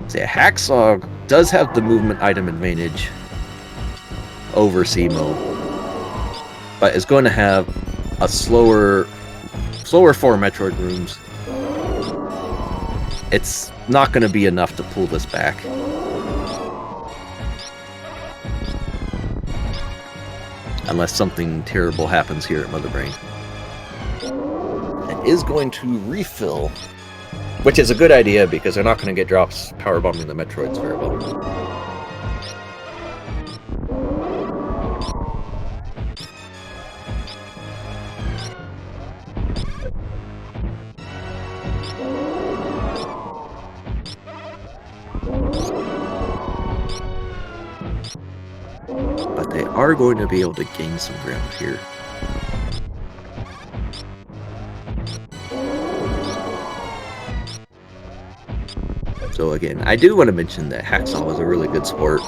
So yeah, Hacksaw does have the movement item advantage over Simo, but is going to have a slower 4 Metroid rooms. It's not going to be enough to pull this back. Unless something terrible happens here at Mother Brain. It is going to refill, which is a good idea because they're not going to get drops power bombing the Metroids very well. But they are going to be able to gain some ground here. So again, I do want to mention that Hacksaw was a really good sport.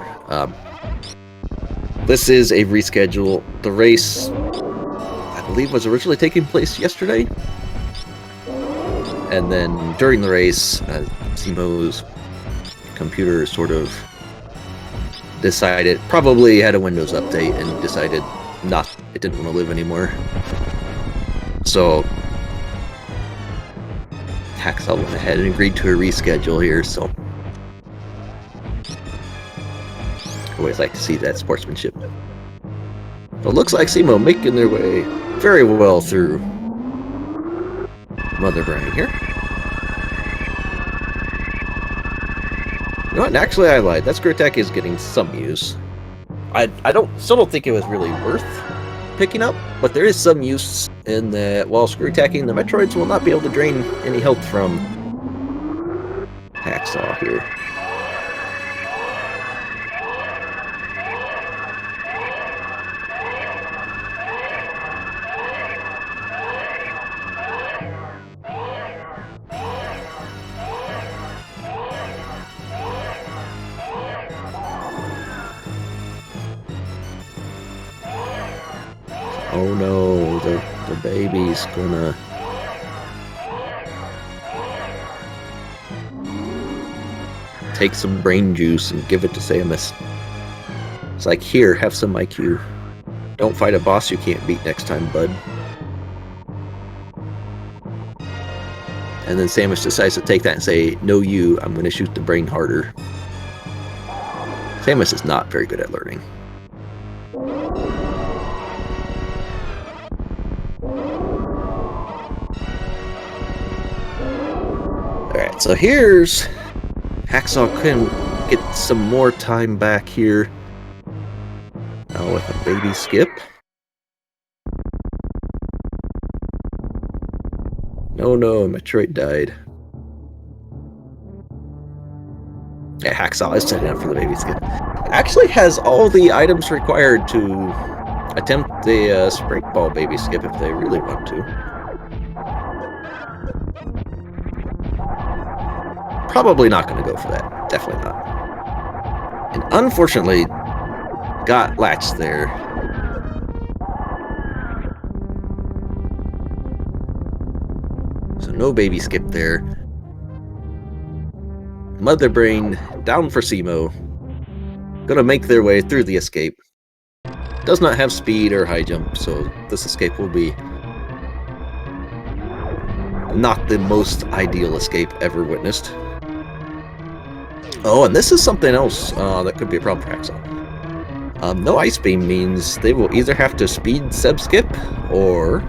This is a reschedule. The race, I believe, was originally taking place yesterday. And then during the race, Simo's computer sort of decided, probably had a Windows update and decided it didn't want to live anymore. So Hacksaw went ahead and agreed to a reschedule here, so I always like to see that sportsmanship. So it looks like Simo making their way very well through Mother Brain here. You know what? Actually, I lied. That screw attack is getting some use. I still don't think it was really worth picking up, but there is some use in that while screw attacking, the Metroids will not be able to drain any health from Hacksaw here. Oh no, the baby's gonna... take some brain juice and give it to Samus. It's like, here, have some IQ. Don't fight a boss you can't beat next time, bud. And then Samus decides to take that and say, no you, I'm gonna shoot the brain harder. Samus is not very good at learning. Alright, so here's... Hacksaw can get some more time back here. With a baby skip. No, Metroid died. Yeah, Hacksaw is setting up for the baby skip. Actually has all the items required to attempt the Sprite Ball baby skip if they really want to. Probably not going to go for that. Definitely not. And unfortunately, got latched there. So no baby skip there. Mother Brain down for Simo. Gonna make their way through the escape. Does not have speed or high jump, so this escape will be not the most ideal escape ever witnessed. Oh, and this is something else that could be a problem for Hacksaw. No Ice Beam means they will either have to speed Zeb skip or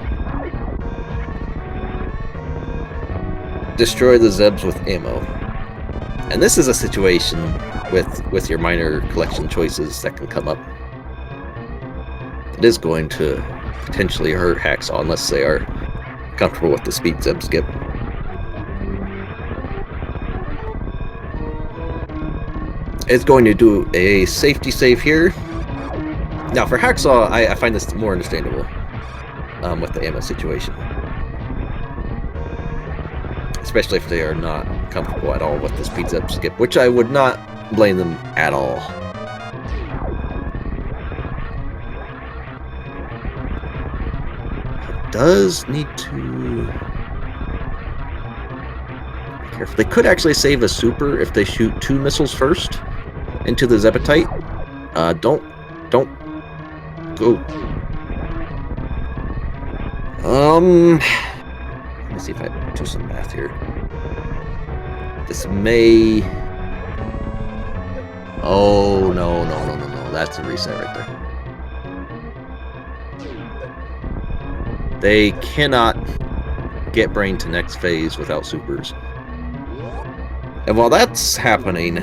destroy the Zebs with ammo. And this is a situation with your minor collection choices that can come up. It is going to potentially hurt Hacksaw unless they are comfortable with the speed Zeb skip. It's going to do a safety save here. Now for Hacksaw, I find this more understandable with the ammo situation. Especially if they are not comfortable at all with the speed Zeb skip, which I would not blame them at all. It does need to be careful. They could actually save a super if they shoot 2 missiles first into the Zebetite. Don't go. Let me see if I do some math here. This may... Oh, no. That's a reset right there. They cannot get Brain to next phase without supers. And while that's happening,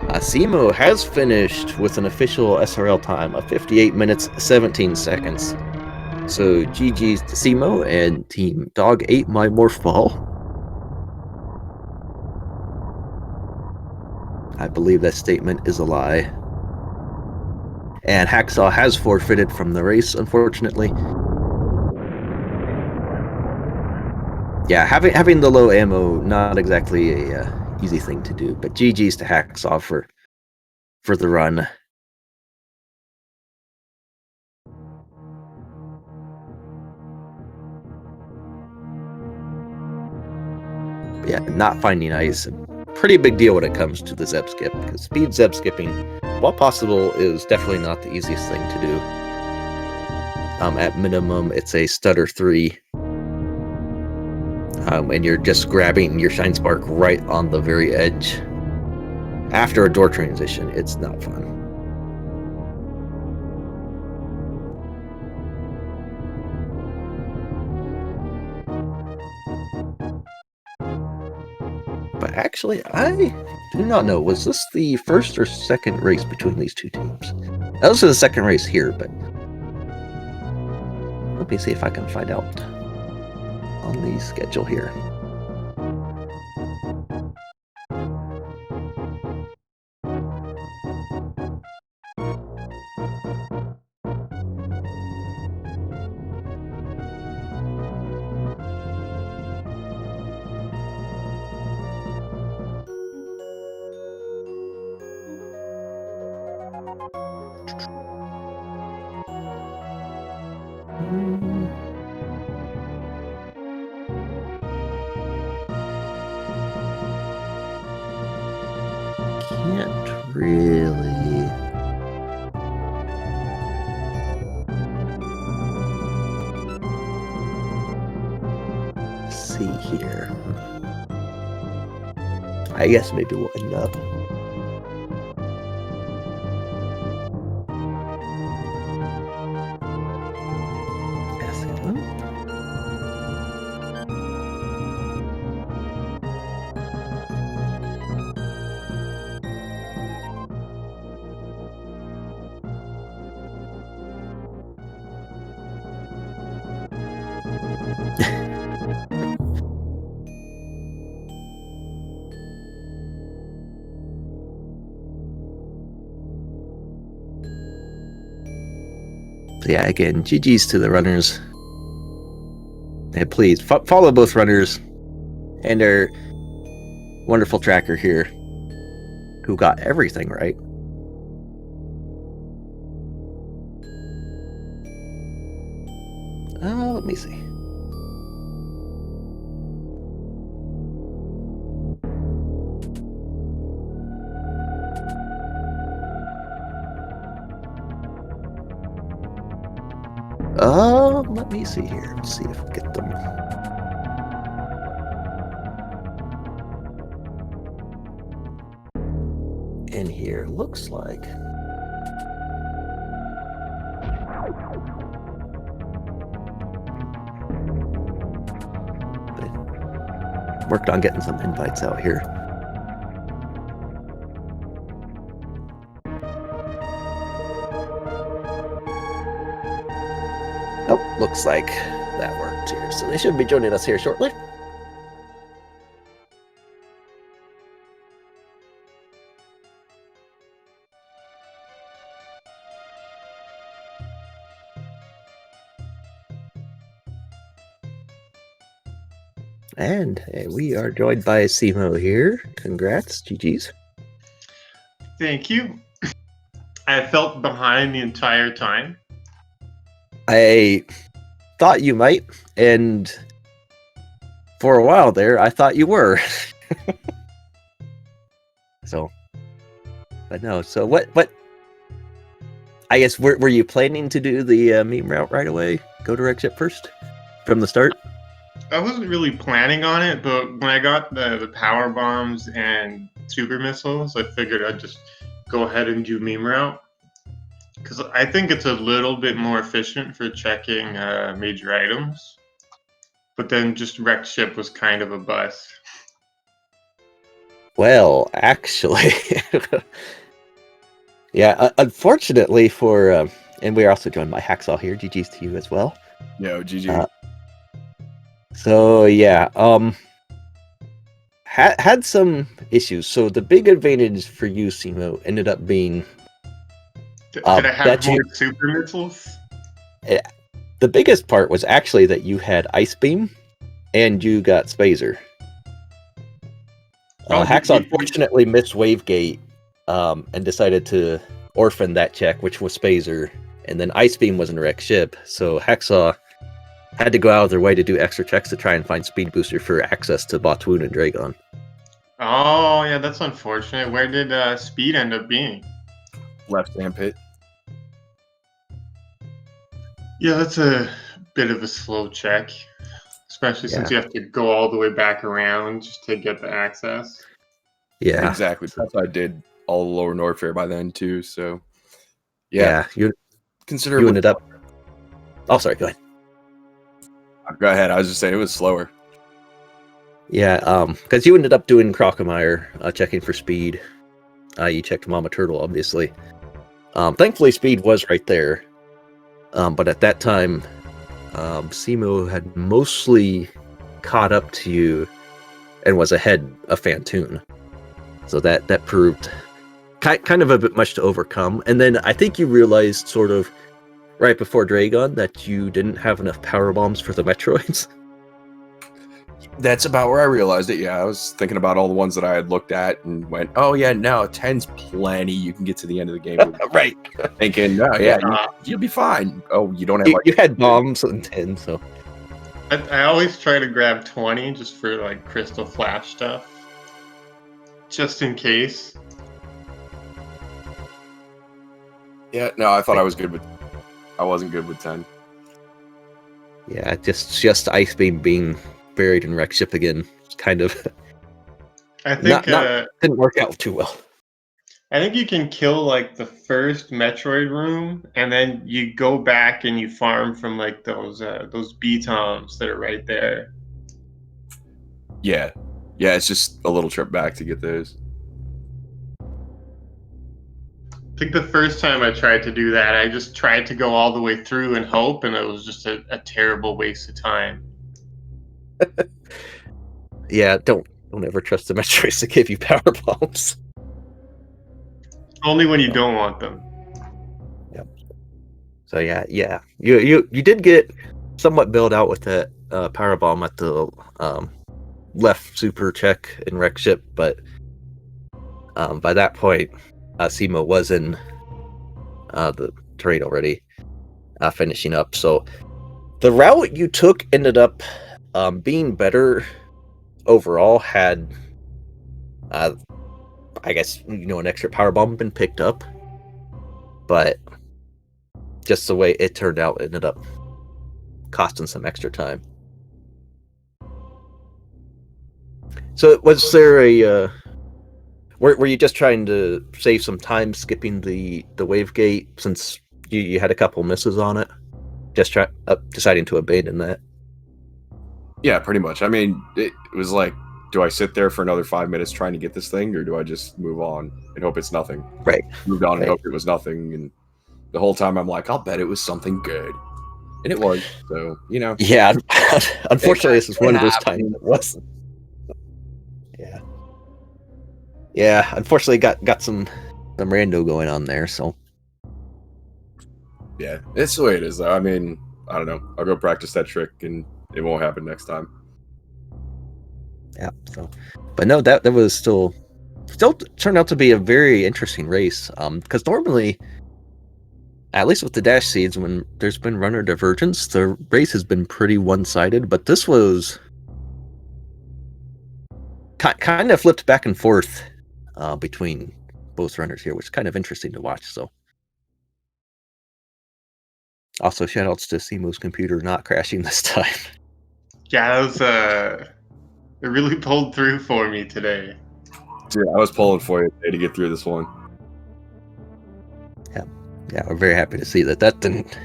Simo has finished with an official SRL time of 58 minutes, 17 seconds. So GG's to Simo and Team Dog ate my Morph Ball. I believe that statement is a lie. And Hacksaw has forfeited from the race, unfortunately. Yeah, having the low ammo, not exactly a easy thing to do. But GG's to Hacksaw for the run. yeah, not finding ice, pretty big deal when it comes to the Zeb skip, because speed Zeb skipping, while possible, is definitely not the easiest thing to do. At minimum, it's a stutter 3. And you're just grabbing your shine spark right on the very edge. After a door transition, it's not fun. But actually, I do not know. Was this the first or second race between these two teams? That was the second race here, but let me see if I can find out on the schedule here. Can't really see here. I guess maybe we'll end up. So yeah, again, GG's to the runners. And please follow both runners and our wonderful tracker here, who got everything right. Let me see. Let me see here. Let's see if we get them. In here, looks like. But worked on getting some invites out here. Nope, looks like that worked here. So they should be joining us here shortly. And we are joined by Simo here. Congrats, GG's. Thank you. I felt behind the entire time. I thought you might, and for a while there, I thought you were. So, but no. So what? I guess were you planning to do the meme route right away? Go direct ship first from the start? I wasn't really planning on it, but when I got the power bombs and super missiles, I figured I'd just go ahead and do meme route. Because I think it's a little bit more efficient for checking major items. But then just wrecked ship was kind of a bust. Well, actually, yeah, unfortunately for, and we're also joined by Hacksaw here. GG's to you as well. Yo, GG. So yeah, had some issues. So the big advantage for you, Simo, ended up being Did I have more super missiles? The biggest part was actually that you had Ice Beam, and you got Spazer. Hacksaw unfortunately missed Wavegate, and decided to orphan that check, which was Spazer, and then Ice Beam was in a wrecked ship. So Hacksaw had to go out of their way to do extra checks to try and find Speed Booster for access to Botwoon and Dragon. Oh, yeah, that's unfortunate. Where did Speed end up being? Left sandpit. Yeah, that's a bit of a slow check, especially since you have to go all the way back around just to get the access. Yeah, Exactly. Plus, I did all the lower North Fair by then too. So you consider ended up. Oh, sorry. Go ahead. Go ahead. I was just saying it was slower. Yeah, because you ended up doing Crocomire, checking for speed. You checked Mama Turtle, obviously. Thankfully, speed was right there. But at that time, Simo had mostly caught up to you and was ahead of Fantoon. So that proved kind of a bit much to overcome. And then I think you realized sort of right before Dragon that you didn't have enough power bombs for the Metroids. That's about where I realized it. Yeah, I was thinking about all the ones that I had looked at and went, oh yeah, no, 10's plenty. You can get to the end of the game. Right. Thinking, oh yeah, you'll be fine. Oh, you don't have you had bombs in 10, so. I always try to grab 20 just for like crystal flash stuff. Just in case. Yeah, no, I thought I was good with. I wasn't good with 10. Yeah, just Ice Beam being buried in Wreck Ship again, kind of. I think didn't work out too well. I think you can kill like the first Metroid room, and then you go back and you farm from like those B-toms that are right there. Yeah, it's just a little trip back to get those. I think the first time I tried to do that, I just tried to go all the way through and hope, and it was just a terrible waste of time. Yeah, don't ever trust the Metroids to give you power bombs. Only when you don't want them. Yep. So yeah, you did get somewhat bailed out with that power bomb at the left super check in Wreck Ship, but by that point, Simo was in the terrain already, finishing up. So the route you took ended up being better overall. Had I guess an extra power bomb been picked up, but just the way it turned out ended up costing some extra time. So was there a were you just trying to save some time skipping the wave gate since you had a couple misses on it, just deciding to abandon that? Yeah, pretty much. I mean, it was like, do I sit there for another 5 minutes trying to get this thing, or do I just move on and hope it's nothing? Right. Moved on and hoped it was nothing, and the whole time I'm like, I'll bet it was something good. And it was, so, Yeah, unfortunately, this is one of those times it wasn't. Yeah. Yeah, unfortunately, got some rando going on there, so. Yeah, it's the way it is, though. I mean, I don't know. I'll go practice that trick, and it won't happen next time. Yeah, so. But no, that was still turned out to be a very interesting race, because normally, at least with the dash seeds, when there's been runner divergence, the race has been pretty one-sided, but this was kind of flipped back and forth between both runners here, which is kind of interesting to watch. So, also shoutouts to Simo's computer not crashing this time. Yeah, that was it really pulled through for me today. Dude, I was pulling for you today to get through this one. Yeah, we're very happy to see that didn't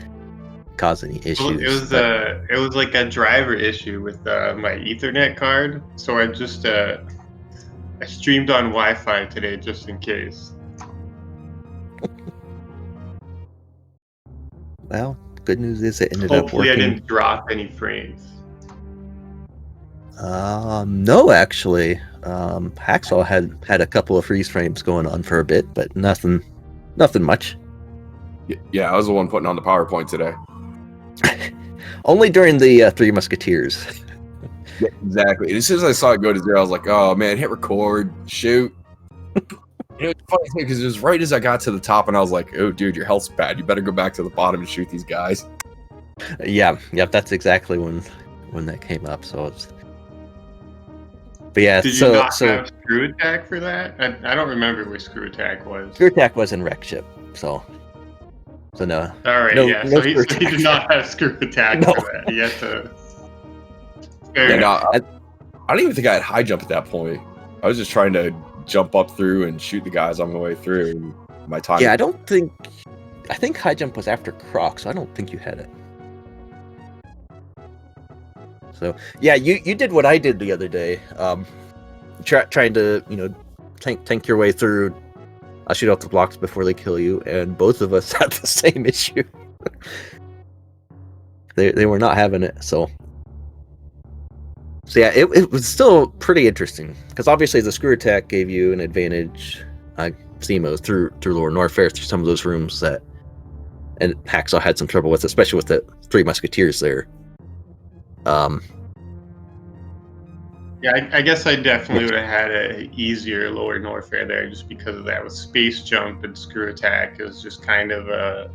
cause any issues. It was like a driver issue with my Ethernet card, so I just I streamed on Wi-Fi today just in case. Well, good news is it ended up working. Hopefully, I didn't drop any frames. No, actually, Hacksaw had a couple of freeze frames going on for a bit, but nothing much. Yeah, I was the one putting on the PowerPoint today. Only during the Three Musketeers. Yeah, exactly. And as soon as I saw it go to 0, I was like, "Oh man, hit record, shoot." It was funny because it was right as I got to the top, and I was like, "Oh, dude, your health's bad. You better go back to the bottom and shoot these guys." Yeah, that's exactly when that came up. So it's, but yeah, Did you not have screw attack for that? I don't remember where screw attack was. screw attack was in wreck ship, so no. All right, No, yeah. no So he screw did attack. not have screw attack No. for that. He had to. Fair Yeah, enough. no, I don't even think I had high jump at that point. I was just trying to jump up through and shoot the guys on my way through. And my time. Yeah, I think high jump was after Croc, so I don't think you had it. So yeah, you did what I did the other day, trying to tank your way through, shoot out the blocks before they kill you, and both of us had the same issue. they were not having it, so yeah, it was still pretty interesting because obviously the screw attack gave you an advantage, Zemo through Lower Norfair through some of those rooms that, and Hacksaw had some trouble with, especially with the Three Musketeers there. Yeah, I guess I definitely would have had an easier Lower Norfair there just because of that. With space jump and screw attack, it was just kind of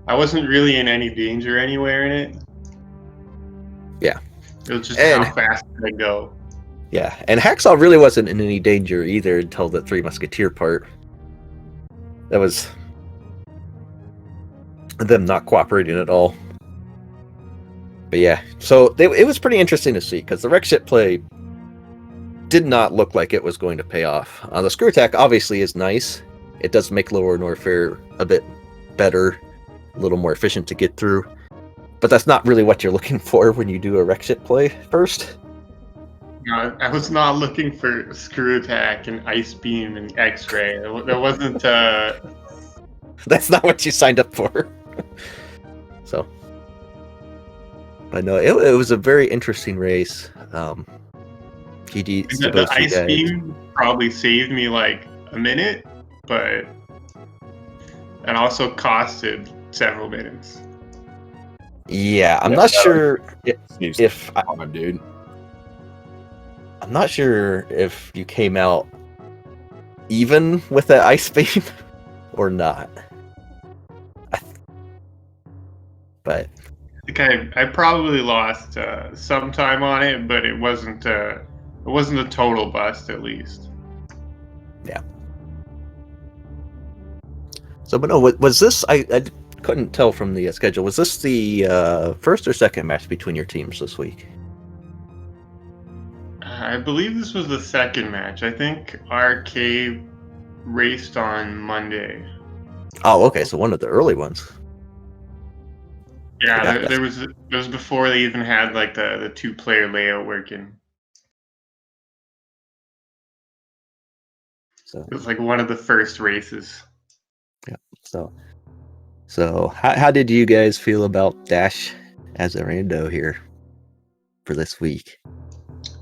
I wasn't really in any danger anywhere in it. Yeah. It was just how fast could I go. Yeah, and Hacksaw really wasn't in any danger either until the Three Musketeer part. That was them not cooperating at all. But yeah, so it was pretty interesting to see because the wreck ship play did not look like it was going to pay off. The screw attack obviously is nice. It does make Lower Norfair a bit better, a little more efficient to get through. But that's not really what you're looking for when you do a wreck ship play first. No, I was not looking for screw attack and ice beam and X-ray. That wasn't. That's not what you signed up for. So, but no, it was a very interesting race. GG to both the you ice guys. beam probably saved me like a minute, but it also costed several minutes. Yeah, I'm not sure if dude. I'm not sure if you came out even with that ice beam or not. But I think I probably lost some time on it, but it wasn't a total bust at least. Yeah. So, but no, was this? I couldn't tell from the schedule. Was this the first or second match between your teams this week? I believe this was the second match. I think RK raced on Monday. Oh, okay. So one of the early ones. Yeah, there was. It was before they even had like the 2-player layout working. So it was like one of the first races. Yeah. So how did you guys feel about Dash as a rando here for this week?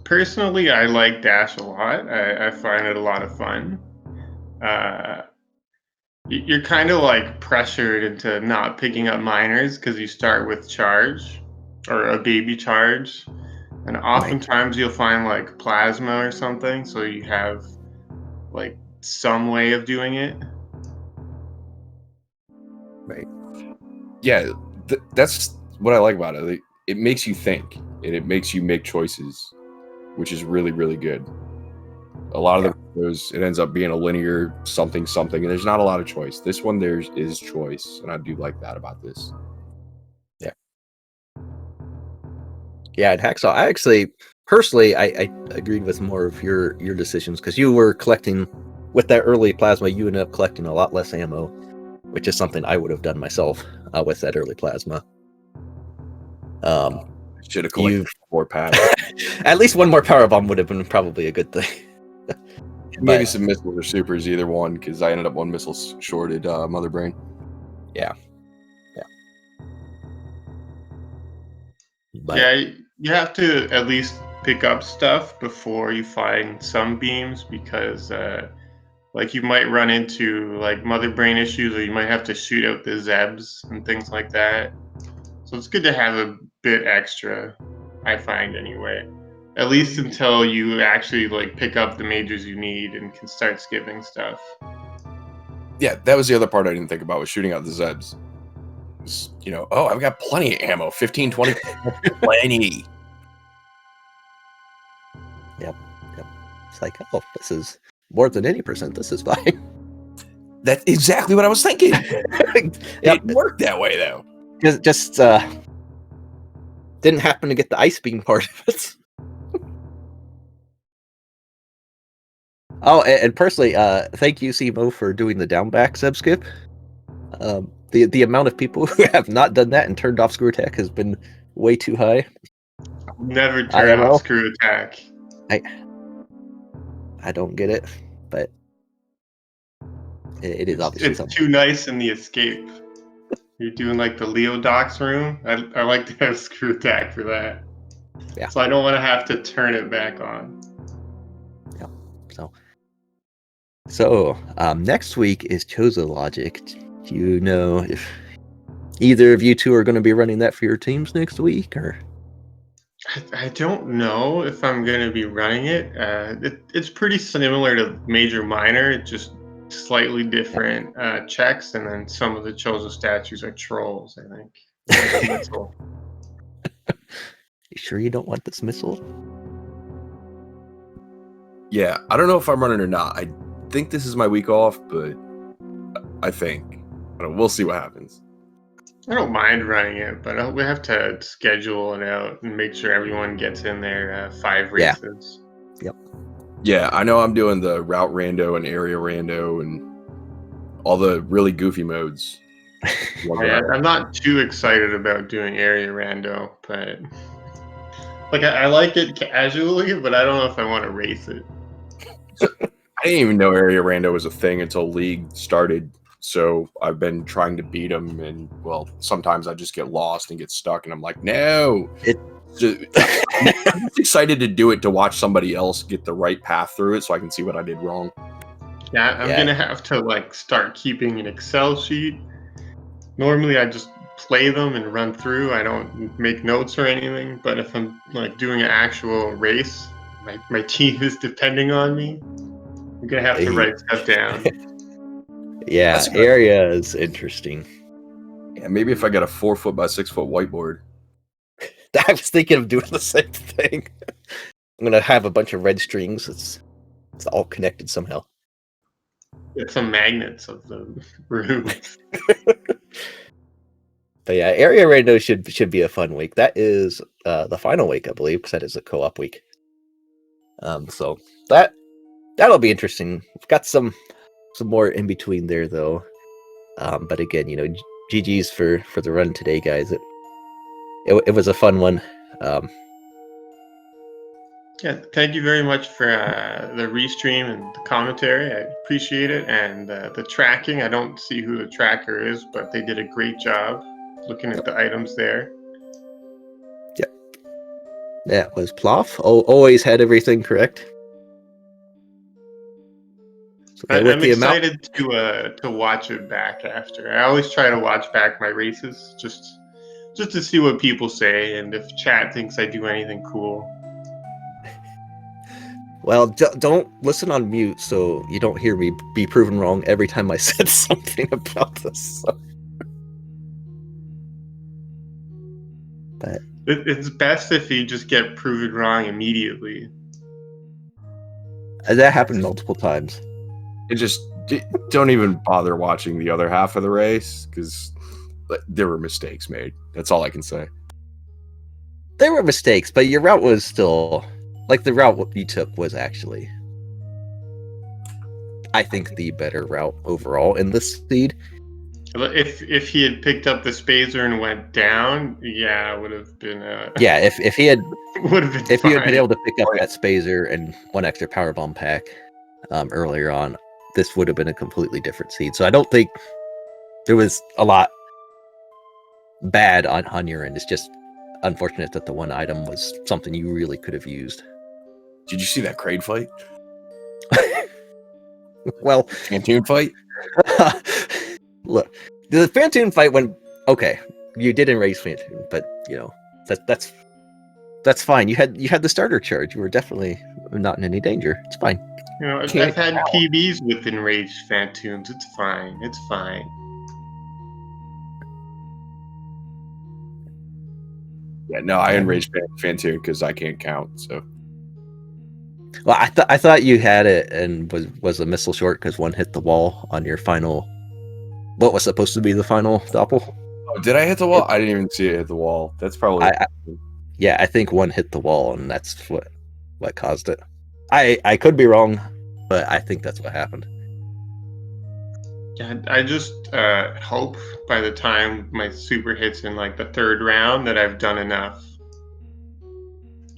Personally, I like Dash a lot. I find it a lot of fun. You're kind of like pressured into not picking up minors because you start with charge or a baby charge, and oftentimes you'll find like plasma or something, so you have like some way of doing it. Right. Yeah, that's what I like about it. It makes you think, and it makes you make choices, which is really, really good. A lot of those, it ends up being a linear something, and there's not a lot of choice. This one, there is choice, and I do like that about this. Yeah. Yeah, and Hacksaw, I actually, personally, I agreed with more of your decisions because you were collecting, with that early plasma, you ended up collecting a lot less ammo, which is something I would have done myself with that early plasma. Should have collected 4 packs. At least one more power bomb would have been probably a good thing. Maybe some missiles or supers, either one, because I ended up 1 missile shorted Mother Brain. Yeah. But, yeah, you have to at least pick up stuff before you find some beams because like you might run into like Mother Brain issues, or you might have to shoot out the Zebs and things like that. So it's good to have a bit extra, I find anyway. At least until you actually like pick up the majors you need and can start skipping stuff. Yeah, that was the other part I didn't think about, was shooting out the Zebs. Oh, I've got plenty of ammo, 15, 20, plenty. Yep. It's like, oh, this is more than 80%. This is fine. That's exactly what I was thinking. Yep. It didn't work that way, though. Just didn't happen to get the ice beam part of it. Oh, and personally, thank you, Simo, for doing the down back sub skip. The amount of people who have not done that and turned off screw attack has been way too high. Never turn IMO. off screw attack. I don't get it, but it is obviously It's something. too nice in the escape. You're doing like the Leo Doc's room. I like to have screw attack for that. Yeah. So I don't want to have to turn it back on. Yeah. So next week is Chozo Logic. Do you know if either of you two are going to be running that for your teams next week, or? I don't know if I'm going to be running it. It's pretty similar to Major Minor, just slightly different checks, and then some of the Chozo statues are trolls, I think. Like a missile. You sure you don't want this missile? Yeah, I don't know if I'm running or not. I think this is my week off, but I think. We'll see what happens. I don't mind running it, but we have to schedule it out and make sure everyone gets in there 5 Yeah. races. Yeah, I know I'm doing the route rando and area rando and all the really goofy modes. I'm not too excited about doing area rando, but like I like it casually, but I don't know if I want to race it. I didn't even know area rando was a thing until League started. So I've been trying to beat them, and well, sometimes I just get lost and get stuck, and I'm like, no. I'm just excited to do it to watch somebody else get the right path through it, so I can see what I did wrong. Yeah, I'm gonna have to like start keeping an Excel sheet. Normally, I just play them and run through. I don't make notes or anything. But if I'm like doing an actual race, my team is depending on me. I'm gonna have to write stuff down. Yeah, area is interesting. Yeah, maybe if I got a 4 foot by 6 foot whiteboard. I was thinking of doing the same thing. I'm gonna have a bunch of red strings. It's all connected somehow. It's some magnets of the rooms. But yeah, area rando should be a fun week. That is the final week, I believe, because that is a co-op week. So that'll be interesting. We've got some more in between there though. But again, GG's for the run today, guys. It was a fun one. Yeah, thank you very much for the restream and the commentary. I appreciate it. And the tracking, I don't see who the tracker is, but they did a great job looking at the items there. Yep. That was Ploff. Always had everything correct. So I'm excited to watch it back after. I always try to watch back my races just to see what people say and if chat thinks I do anything cool. Well, don't listen on mute so you don't hear me be proven wrong every time I said something about this. So. But It's best if you just get proven wrong immediately. That happened multiple times. It just don't even bother watching the other half of the race because there were mistakes made. That's all I can say. There were mistakes, but your route was still like the route you took was actually, I think, the better route overall in this seed. If he had picked up the Spazer and went down, yeah, it would have been. Yeah, if he had would have been. If fine. he had been able to pick up that Spazer and one extra power bomb pack earlier on, this would have been a completely different seed. So I don't think there was a lot bad on your end. It's just unfortunate that the one item was something you really could have used. Did you see that Kraid fight? Well, Phantoon fight? Look, the Phantoon fight went okay. You didn't raise Phantoon, but that's fine. You had the starter charge. You were definitely not in any danger. It's fine. I've had PBs with enraged Phantoons. It's fine. It's fine. Yeah, no, I enraged Fantoon because I can't count. So Well, I thought you had it and was a missile short because one hit the wall on your final. What was supposed to be the final doppel? oh, did I hit the wall? I didn't even see it hit the wall. That's probably. Yeah, I think one hit the wall, and that's what caused it. I could be wrong, but I think that's what happened. Yeah, I just hope by the time my super hits in like the third round that I've done enough.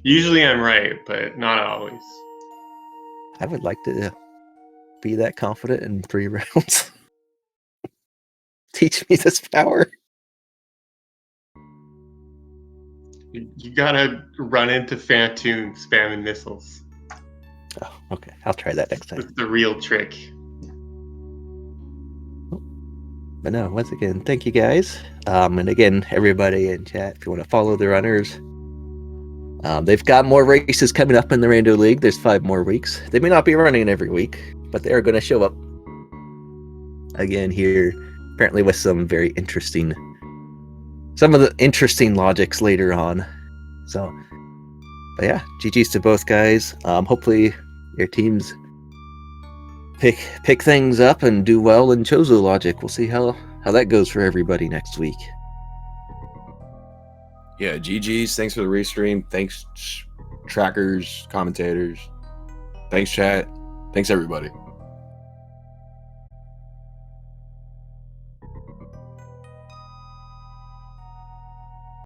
Usually I'm right, but not always. I would like to be that confident in 3 rounds. Teach me this power. You gotta run into Fantoon spamming missiles. Oh, okay. I'll try that next time. It's the real trick. But no, once again, thank you guys. And again, everybody in chat, if you want to follow the runners, they've got more races coming up in the Rando League. There's 5 more weeks. They may not be running every week, but they are going to show up again here, apparently with some of the interesting logics later on. So, but yeah, GG's to both guys. Hopefully your teams pick things up and do well in Chozo logic. We'll see how that goes for everybody next week. Yeah, GG's. Thanks for the restream. Thanks, trackers, commentators. Thanks, chat. Thanks, everybody.